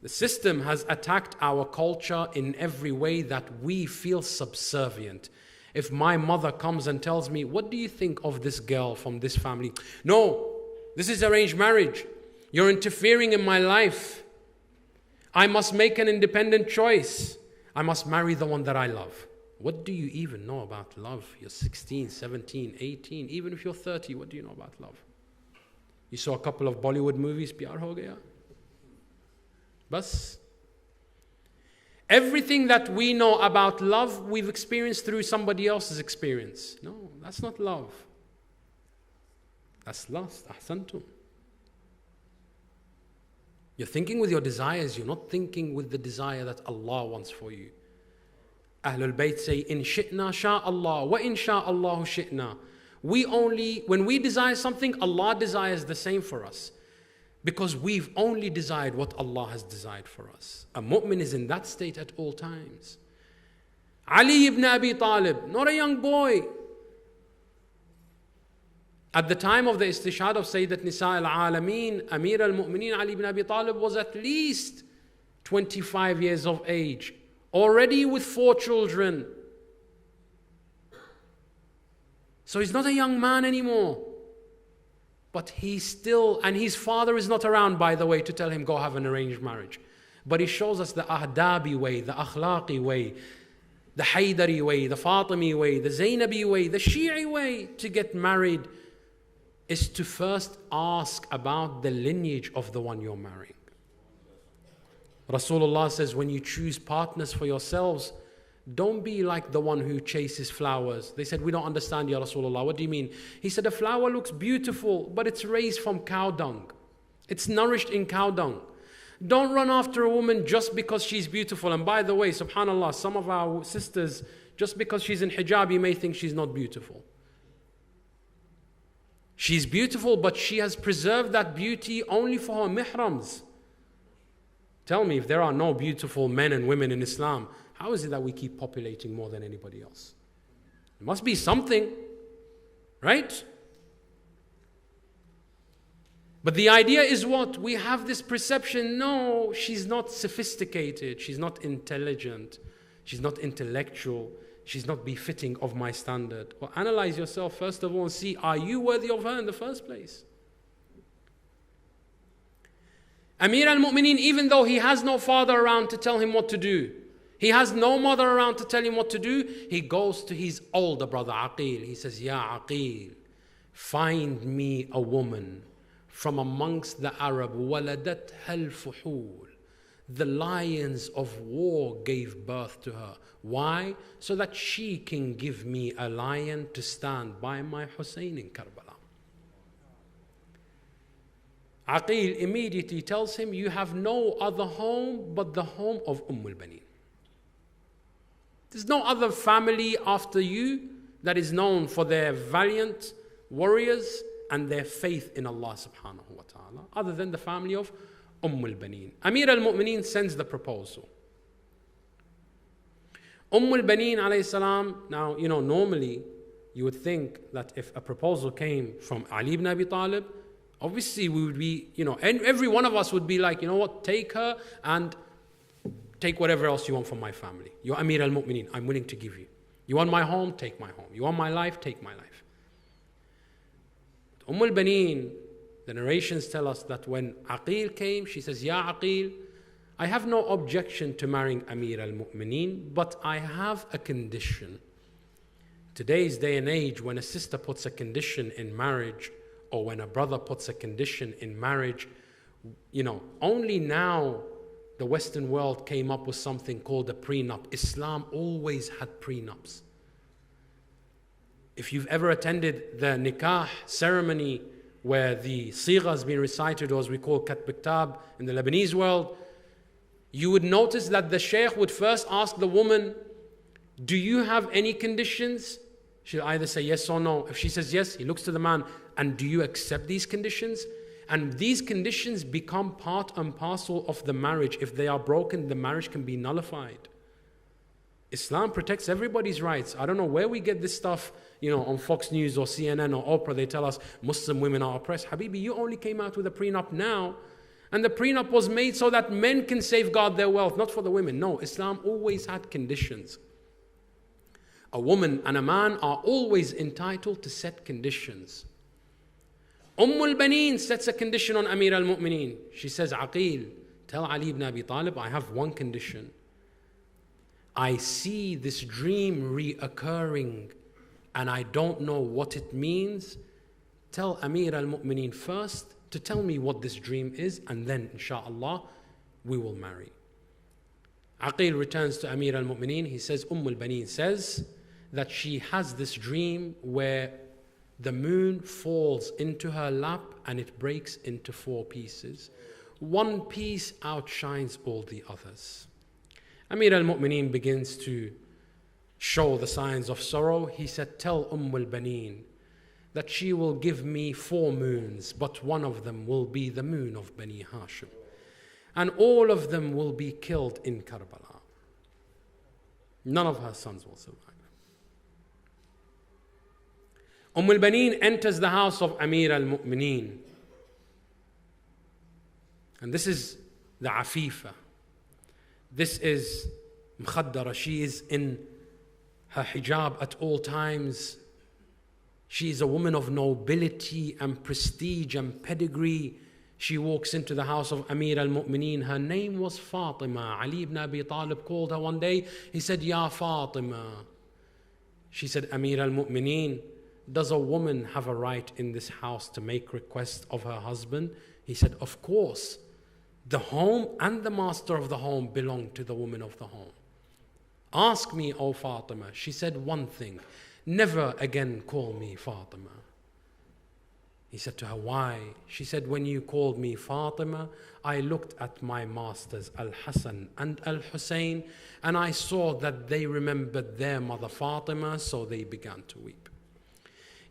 [SPEAKER 1] the system has attacked our culture in every way that we feel subservient. If my mother comes and tells me, what do you think of this girl from this family? No, this is arranged marriage. You're interfering in my life. I must make an independent choice. I must marry the one that I love. What do you even know about love? You're 16, 17, 18, even if you're 30, what do you know about love? You saw a couple of Bollywood movies, pyar ho gaya? Bas. Everything that we know about love, we've experienced through somebody else's experience. No, that's not love. That's lust. Ahsantum. You're thinking with your desires, you're not thinking with the desire that Allah wants for you. Ahlul Bayt say, in shi'na sha Allah, wa in sha Allahu shi'na. When we desire something, Allah desires the same for us. Because we've only desired what Allah has desired for us. A mu'min is in that state at all times. Ali ibn Abi Talib, not a young boy. At the time of the istishhad of Sayyidat Nisa al-Alameen, Amir al-Mu'mineen Ali ibn Abi Talib was at least 25 years of age, already with 4 children. So he's not a young man anymore. But he's still, and his father is not around, by the way, to tell him go have an arranged marriage. But he shows us the Ahdabi way, the Akhlaqi way, the Haydari way, the Fatimi way, the Zainabi way, the Shi'i way to get married is to first ask about the lineage of the one you're marrying. Rasulullah says, when you choose partners for yourselves, don't be like the one who chases flowers. They said, we don't understand, Ya Rasulullah. What do you mean? He said, a flower looks beautiful, but it's raised from cow dung. It's nourished in cow dung. Don't run after a woman just because she's beautiful. And by the way, subhanAllah, some of our sisters, just because she's in hijab, you may think she's not beautiful. She's beautiful, but she has preserved that beauty only for her mihrams. Tell me, if there are no beautiful men and women in Islam, how is it that we keep populating more than anybody else? It must be something, right? But the idea is what? We have this perception, no, she's not sophisticated, she's not intelligent, she's not intellectual, she's not befitting of my standard. Well, analyze yourself first of all and see, are you worthy of her in the first place? Amir al-Mu'mineen, even though he has no father around to tell him what to do, he has no mother around to tell him what to do, he goes to his older brother Aqil. He says, Ya Aqil, find me a woman from amongst the Arab. وَلَدَتْهَا الْفُحُولِ. The lions of war gave birth to her. Why? So that she can give me a lion to stand by my Hussain in Karbala. Aqil immediately tells him, you have no other home but the home of al-Baneen. There's no other family after you that is known for their valiant warriors and their faith in Allah subhanahu wa ta'ala, other than the family of al-Baneen. Amir al-Mu'mineen sends the proposal. al-Baneen alayhi salam, now, normally you would think that if a proposal came from Ali ibn Abi Talib, Obviously, we would be, and every one of us would be like, you know what, take her and take whatever else you want from my family. You're Amir al-Mu'mineen, I'm willing to give you. You want my home, take my home. You want my life, take my life. al-Baneen, the narrations tell us that when Aqil came, she says, Ya Aqil, I have no objection to marrying Amir al-Mu'mineen, but I have a condition. Today's day and age, when a sister puts a condition in marriage, or when a brother puts a condition in marriage, only now the Western world came up with something called a prenup. Islam always had prenups. If you've ever attended the nikah ceremony where the sigha has been recited, or as we call katb kitab in the Lebanese world, you would notice that the sheikh would first ask the woman, do you have any conditions? She'll either say yes or no. If she says yes, he looks to the man, and do you accept these conditions? And these conditions become part and parcel of the marriage. If they are broken, the marriage can be nullified. Islam protects everybody's rights. I don't know where we get this stuff, on Fox News or CNN or Oprah. They tell us Muslim women are oppressed. Habibi, you only came out with a prenup now. And the prenup was made so that men can safeguard their wealth, not for the women. No, Islam always had conditions. A woman and a man are always entitled to set conditions. al-Baneen sets a condition on Amir al-Mu'mineen. She says, Aqil, tell Ali ibn Abi Talib, I have one condition. I see this dream reoccurring and I don't know what it means. Tell Amir al-Mu'mineen first to tell me what this dream is, and then inshallah we will marry. Aqil returns to Amir al-Mu'mineen. He says, al-Baneen says that she has this dream where the moon falls into her lap and it breaks into 4 pieces. One piece outshines all the others. Amir al-Mu'mineen begins to show the signs of sorrow. He said, tell al-Baneen that she will give me 4 moons, but one of them will be the moon of Bani Hashim. And all of them will be killed in Karbala. None of her sons will survive. al-Baneen enters the house of Amir al-Mu'mineen. And this is the Afifa. This is Mukhaddara. She is in her hijab at all times. She is a woman of nobility and prestige and pedigree. She walks into the house of Amir al-Mu'mineen. Her name was Fatima. Ali ibn Abi Talib called her one day. He said, Ya Fatima. She said, Amir al-Mu'mineen, does a woman have a right in this house to make requests of her husband? He said, of course. The home and the master of the home belong to the woman of the home. Ask me, O Fatima. She said one thing. Never again call me Fatima. He said to her, why? She said, when you called me Fatima, I looked at my masters Al-Hassan and Al-Hussain, and I saw that they remembered their mother Fatima, so they began to weep.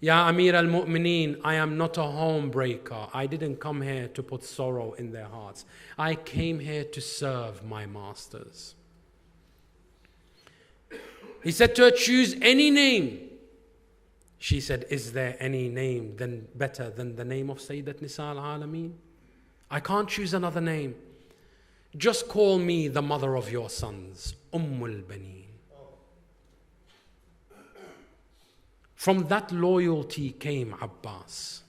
[SPEAKER 1] Ya Amir al-Mu'mineen, I am not a home breaker. I didn't come here to put sorrow in their hearts. I came here to serve my masters. He said to her, choose any name. She said, is there any name then better than the name of Sayyidat Nisa al-Alameen? I can't choose another name. Just call me the mother of your sons, al-Baneen. From that loyalty came Abbas.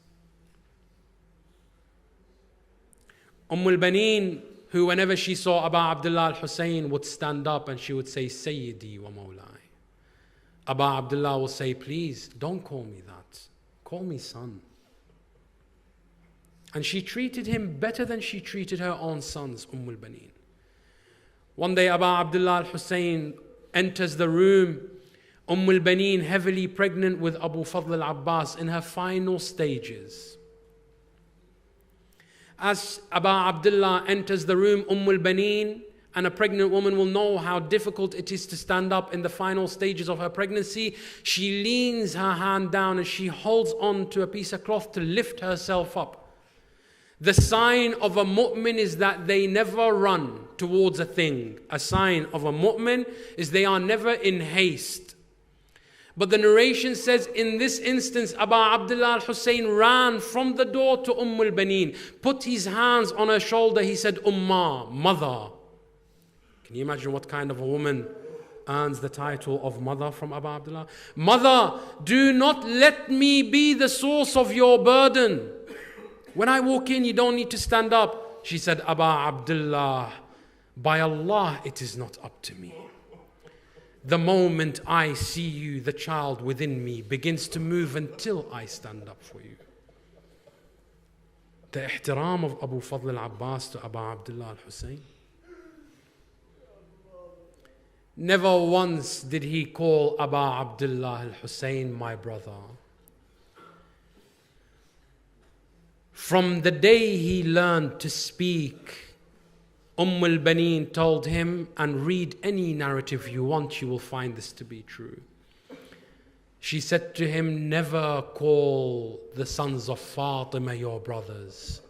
[SPEAKER 1] al-Baneen, who whenever she saw Aba Abdullah al-Hussain would stand up and she would say, Sayyidi wa Mawlai. Aba Abdullah will say, please don't call me that. Call me son. And she treated him better than she treated her own sons, al-Baneen. One day Aba Abdullah al-Hussain enters the room. al-Baneen, heavily pregnant with Abu Fadl al-Abbas in her final stages. As Aba Abdullah enters the room, al-Baneen, and a pregnant woman will know how difficult it is to stand up in the final stages of her pregnancy, she leans her hand down and she holds on to a piece of cloth to lift herself up. The sign of a mu'min is that they never run towards a thing. A sign of a mu'min is they are never in haste. But the narration says in this instance, Abu Abdullah al-Hussein ran from the door to al-Baneen, put his hands on her shoulder. He said, Ummah, mother. Can you imagine what kind of a woman earns the title of mother from Abu Abdullah? Mother, do not let me be the source of your burden. When I walk in, you don't need to stand up. She said, Abu Abdullah, by Allah, it is not up to me. The moment I see you, the child within me begins to move until I stand up for you. The ihtiram of Abu Fadl al-Abbas to Abu Abdullah al-Hussein. Never once did he call Abu Abdullah al-Hussein my brother. From the day he learned to speak, al-Baneen told him, and read any narrative you want, you will find this to be true. She said to him, never call the sons of Fatima your brothers,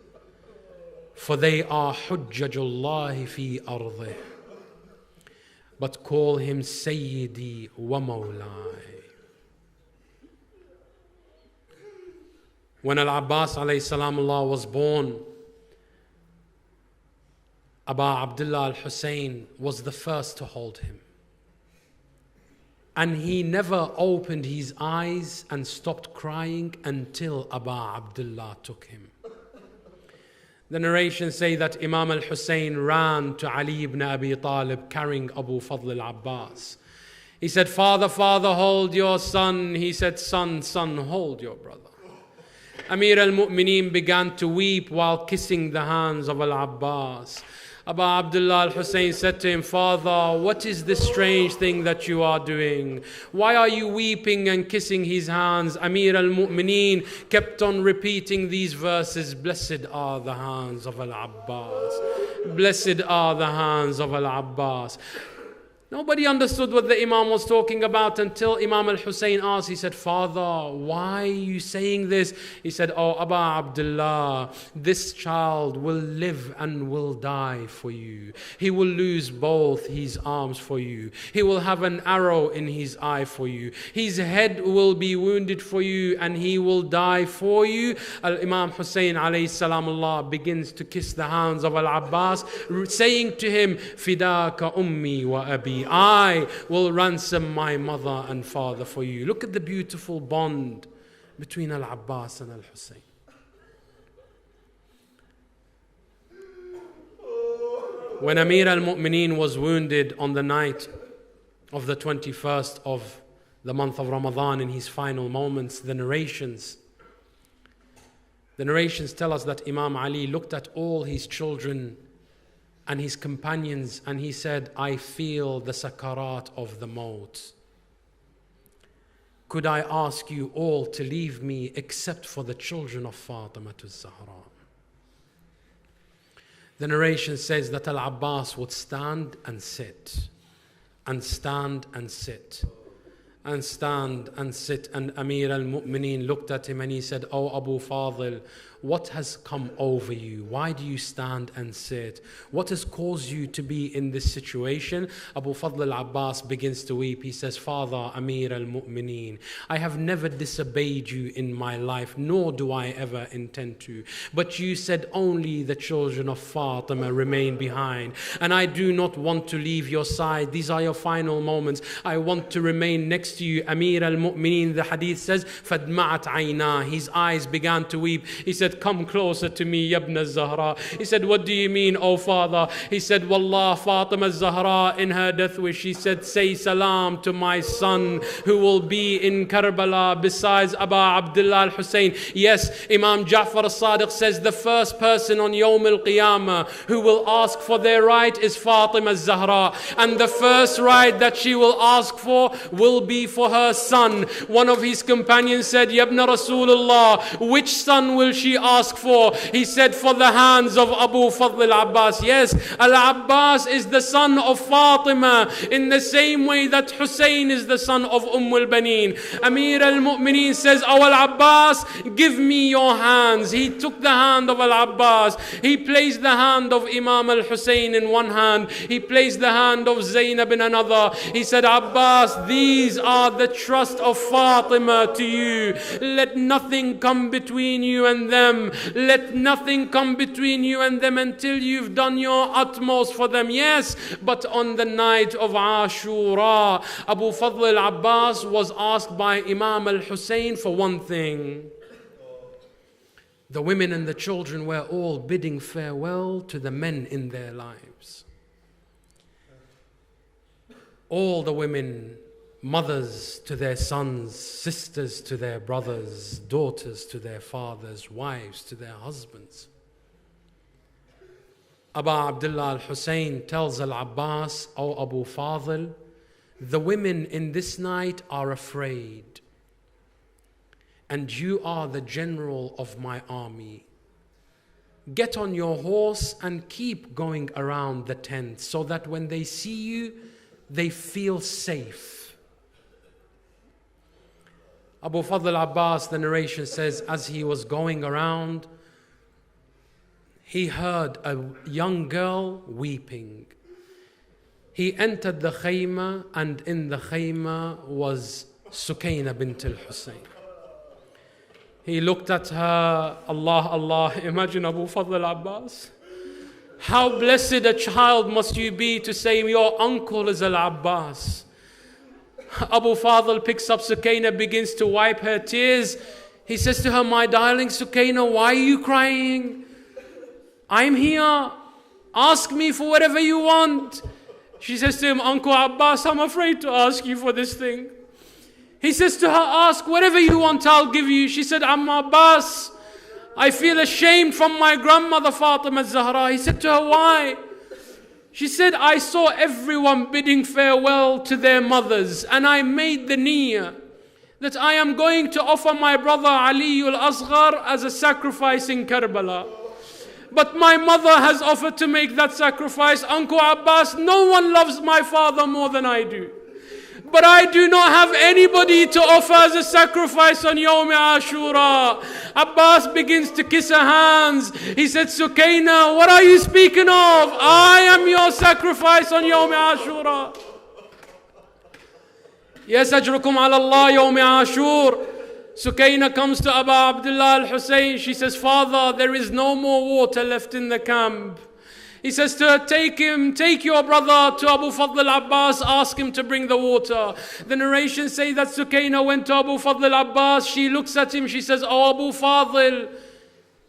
[SPEAKER 1] for they are Hujjajullahi fi ardih. But call him Sayyidi wa Mawlai. When Al-Abbas alayhi salamullah was born, Abu Abdullah al-Hussein was the first to hold him. And he never opened his eyes and stopped crying until Abu Abdullah took him. The narrations say that Imam al-Hussein ran to Ali ibn Abi Talib carrying Abu Fadl al-Abbas. He said, Father, father, hold your son. He said, son, son, hold your brother. Amir al-Mu'mineen began to weep while kissing the hands of al-Abbas. Abu Abdullah al-Hussein said to him, Father, what is this strange thing that you are doing? Why are you weeping and kissing his hands? Amir al-Mu'mineen kept on repeating these verses, Blessed are the hands of al-Abbas. Blessed are the hands of al-Abbas. Nobody understood what the Imam was talking about until Imam al-Hussein asked. He said, Father, why are you saying this? He said, Oh, Abu Abdullah, this child will live and will die for you. He will lose both his arms for you. He will have an arrow in his eye for you. His head will be wounded for you and he will die for you. Imam Hussein alayhi salamullah begins to kiss the hands of Al-Abbas, saying to him, Fidaka ummi wa abi. I will ransom my mother and father for you. Look at the beautiful bond between Al-Abbas and Al-Hussein. When Amir al-Mu'mineen was wounded on the night of the 21st of the month of Ramadan, in his final moments, the narrations tell us that Imam Ali looked at all his children and his companions, and he said, I feel the sakarat of the maut. Could I ask you all to leave me except for the children of Fatima az-Zahra? The narration says that Al-Abbas would stand and sit, and stand and sit, and stand and sit. And Amir al-Mu'mineen looked at him and he said, Oh Abu Fadl, what has come over you? Why do you stand and sit? What has caused you to be in this situation? Abu Fadl al-Abbas begins to weep. He says, Father Amir al-Mu'mineen, I have never disobeyed you in my life, nor do I ever intend to. But you said only the children of Fatima remain behind. And I do not want to leave your side. These are your final moments. I want to remain next to you. Amir al-Mu'mineen, the hadith says, فَدْمَعَتْ عَيْنَا. His eyes began to weep. He said, come closer to me, Ibn al-Zahra. He said, what do you mean, oh father? He said, Wallah, Fatima al-Zahra, in her death wish, she said, say salam to my son who will be in Karbala besides Abu Abdullah al-Hussein. Yes, Imam Ja'far al-Sadiq says the first person on Yawm al-Qiyamah who will ask for their right is Fatima al-Zahra. And the first right that she will ask for will be for her son. One of his companions said, Yabna Rasulullah, which son will she ask for? He said, for the hands of Abu Fadl al-Abbas. Yes, al-Abbas is the son of Fatima in the same way that Hussain is the son of al-Baneen. Amir al-Mu'mineen says, oh al-Abbas, give me your hands. He took the hand of al-Abbas. He placed the hand of Imam al-Hussein in one hand. He placed the hand of Zainab in another. He said, Abbas, these are the trust of Fatima to you. Let nothing come between you and them. Let nothing come between you and them until you've done your utmost for them. Yes, but on the night of Ashura, Abu Fadl al-Abbas was asked by Imam al-Hussein for one thing. The women and the children were all bidding farewell to the men in their lives. All the women, mothers to their sons, sisters to their brothers, daughters to their fathers, wives to their husbands. Abu Abdullah al-Hussein tells al-Abbas, O Abu Fadl, the women in this night are afraid, and you are the general of my army. Get on your horse and keep going around the tent so that when they see you, they feel safe. Abu Fadl Abbas, the narration says, as he was going around, he heard a young girl weeping. He entered the khayma, and in the khayma was Sukayna bint al-Hussein. He looked at her, Allah, Allah, imagine Abu Fadl Abbas. How blessed a child must you be to say your uncle is Al-Abbas. Abu Fadl picks up Sukayna, begins to wipe her tears. He says to her, my darling Sukayna, why are you crying? I'm here. Ask me for whatever you want. She says to him, Uncle Abbas, I'm afraid to ask you for this thing. He says to her, ask whatever you want, I'll give you. She said, Amma Abbas, I feel ashamed from my grandmother Fatima Zahra. He said to her, why? She said, I saw everyone bidding farewell to their mothers, and I made the niyyah that I am going to offer my brother Ali al-Asghar as a sacrifice in Karbala. But my mother has offered to make that sacrifice. Uncle Abbas, no one loves my father more than I do. But I do not have anybody to offer as a sacrifice on Yawm Ashura. Abbas begins to kiss her hands. He said, Sukayna, what are you speaking of? I am your sacrifice on Yawm Ashura. Yes, ajrukum ala Allah Yawm Ashur. Sukayna comes to Abu Abdullah al-Hussein. She says, Father, there is no more water left in the camp. He says to her, take your brother to Abu Fadl al-Abbas, ask him to bring the water. The narrations say that Sukayna went to Abu Fadl al-Abbas. She looks at him, she says, oh Abu Fadl,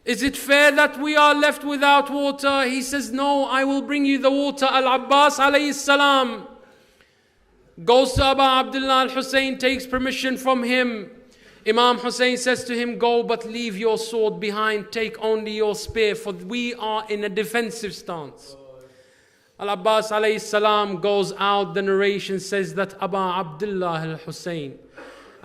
[SPEAKER 1] is it fair that we are left without water? He says, no, I will bring you the water. Al-Abbas alayhi salam goes to Abu Abdullah al-Hussein, takes permission from him. Imam Hussein says to him, go but leave your sword behind, take only your spear, for we are in a defensive stance. Al-Abbas alayhi salam goes out. The narration says that Abu Abdullah al-Hussein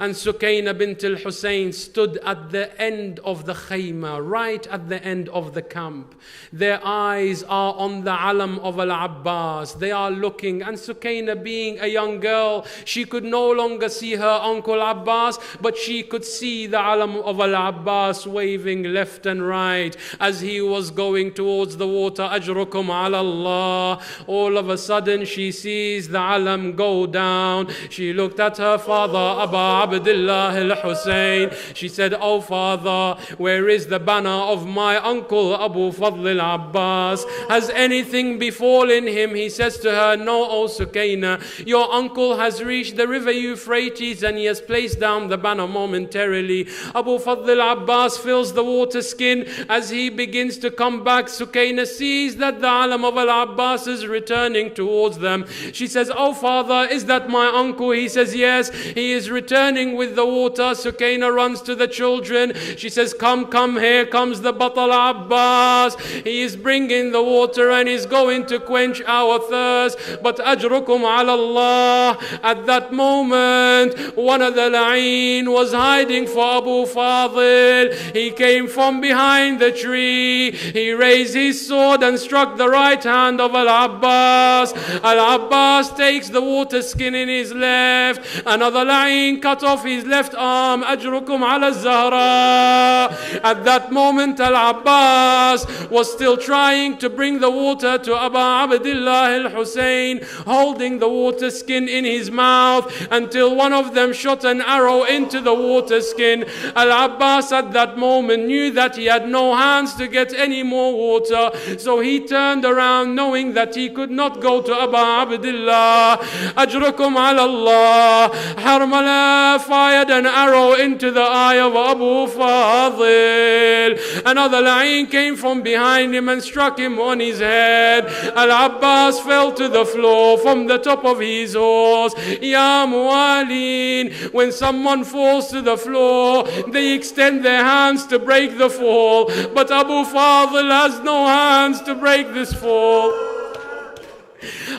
[SPEAKER 1] and Sukayna bint al-Hussein stood at the end of the khayma, right at the end of the camp. Their eyes are on the alam of Al-Abbas. They are looking, and Sukayna, being a young girl, she could no longer see her uncle Abbas, but she could see the alam of Al-Abbas waving left and right as he was going towards the water. Ajrukum ala Allah. All of a sudden she sees the alam go down. She looked at her father, Abu Abdullah al-Hussein. She said, oh father, where is the banner of my uncle Abu Fadl al-Abbas? Has anything befallen him? He says to her, no, O Sukayna, your uncle has reached the river Euphrates and he has placed down the banner momentarily. Abu Fadl al-Abbas fills the water skin. As he begins to come back, Sukayna sees that the alam of al-Abbas is returning towards them. She says, oh father, is that my uncle? He says, yes, he is returning returning with the water. Sukaina runs to the children. She says, come, here comes the Batal Abbas. He is bringing the water and is going to quench our thirst. But ajrukum ala Allah. At that moment, one of the La'in was hiding for Abu Fadil. He came from behind the tree. He raised his sword and struck the right hand of Al-Abbas. Al-Abbas takes the water skin in his left. Another La'in cut off his left arm. Ajrukum ala Zahra. At that moment, Al-Abbas was still trying to bring the water to Abu Abdullah al-Hussain, holding the water skin in his mouth, until one of them shot an arrow into the water skin. Al-Abbas at that moment knew that he had no hands to get any more water, so he turned around knowing that he could not go to Abu Abdullah. Ajrukum ala Allah. Harmala fired an arrow into the eye of Abu Fadil. Another La'in came from behind him and struck him on his head. Al-Abbas fell to the floor from the top of his horse. Ya Muwalin, when someone falls to the floor, they extend their hands to break the fall, but Abu Fadil has no hands to break this fall.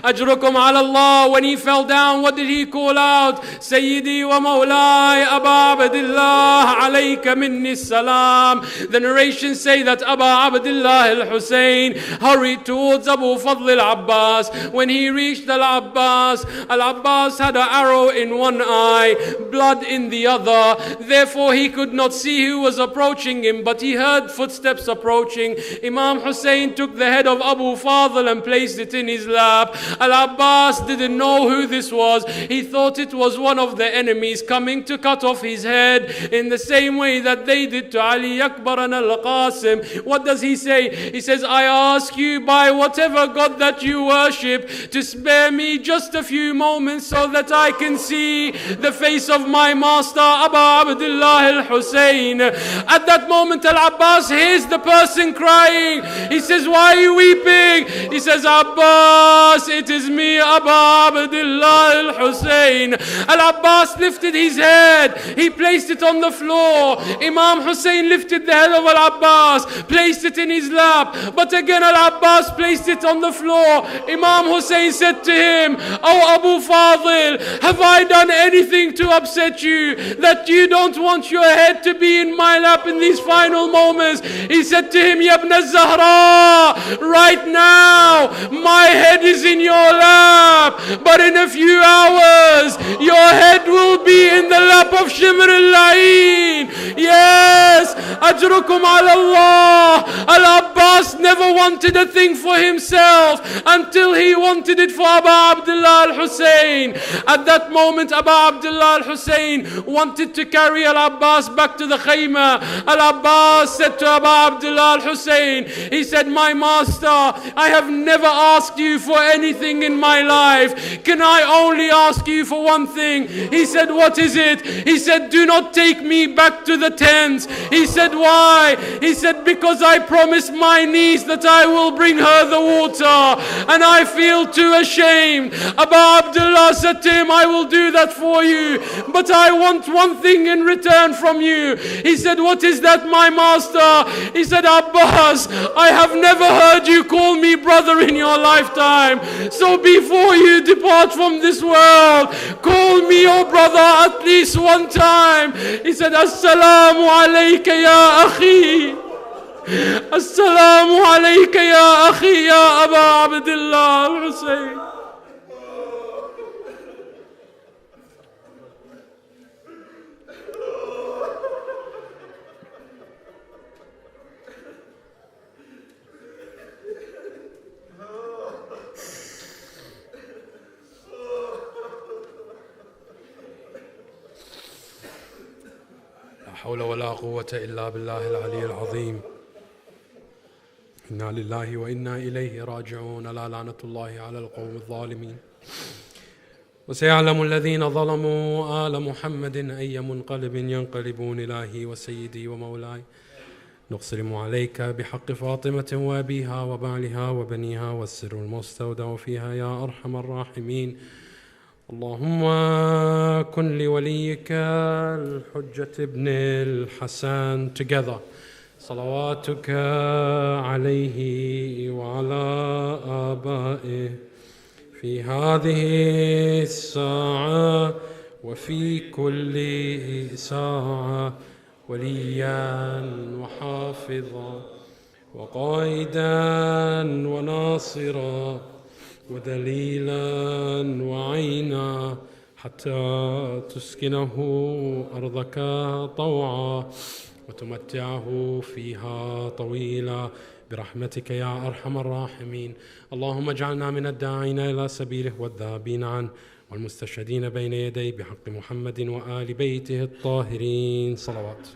[SPEAKER 1] Ajrukum ala Allah. When he fell down, what did he call out? Sayyidi wa Mawlai Aba Abdullah alayka minni salam. The narrations say that Abu Abdullah al-Hussain hurried towards Abu Fadl al-Abbas. When he reached Al-Abbas, Al-Abbas had an arrow in one eye, blood in the other. Therefore he could not see who was approaching him, but he heard footsteps approaching. Imam Hussain took the head of Abu Fadl and placed it in his lap. Al-Abbas didn't know who this was. He thought it was one of the enemies coming to cut off his head, in the same way that they did to Ali Akbar and Al-Qasim. What does he say? He says, I ask you by whatever God that you worship to spare me just a few moments so that I can see the face of my master Abu Abdullah al-Hussain. At that moment, Al-Abbas hears the person crying. He says, why are you weeping? He says, Abbas, it is me, Abu Abdullah al-Hussain. Al-Abbas lifted his head. He placed it on the floor. Imam Hussain lifted the head of Al-Abbas, placed it in his lap. But again Al-Abbas placed it on the floor. Imam Hussain said to him, Oh Abu Fadil, have I done anything to upset you that you don't want your head to be in my lap in these final moments? He said to him, Ya ibn Zahra, right now my head is in your lap, but in a few hours your head will be in the lap of Shimr al-La'in. Yes, ajrukum ala Allah. Al-Abbas never wanted a thing for himself until he wanted it for Abu Abdullah al-Hussain. At that moment, Abu Abdullah al-Hussain wanted to carry Al-Abbas back to the Khayma. Al-Abbas said to Abu Abdullah al-Hussain, he said, my master, I have never asked you for anything in my life. Can I only ask you for one thing? He said, what is it? He said, do not take me back to the tent. He said, why? He said, because I promised my niece that I will bring her the water, and I feel too ashamed. Abu Abdullah said to him, I will do that for you, but I want one thing in return from you. He said, what is that, my master? He said, Abbas, I have never heard you call me brother in your lifetime. So before you depart from this world, call me your brother at least one time. He said, Assalamu alayka ya akhi. Assalamu alayka ya akhi ya Abu Abdullah al-Hussain. حول ولا قوة إلا بالله العلي العظيم. إنا لله وإنا إليه راجعون. لا لعنة الله على القوم الظالمين. وسيعلم الذين ظلموا آل محمد أي منقلب ينقلبون إلهي وسيدي ومولاي. نقسم عليك بحق فاطمة وأبيها وبعلها وبنيها والسر المستودع فيها يا أرحم الراحمين. اللهم كن لوليك الحجة ابن الحسن. Together. صلواتك عليه وعلى آبائه في هذه الساعة وفي كل ساعة وليا وحافظا وقائدا وناصرا ودليلا وعينا حتى تسكنه أرضك طوعا وتمتعه فيها طويلا برحمتك يا أرحم الراحمين. اللهم اجعلنا من الداعين إلى سبيله والذابين عنه والمستشهدين بين يديه بحق محمد وآل بيته الطاهرين. صلوات.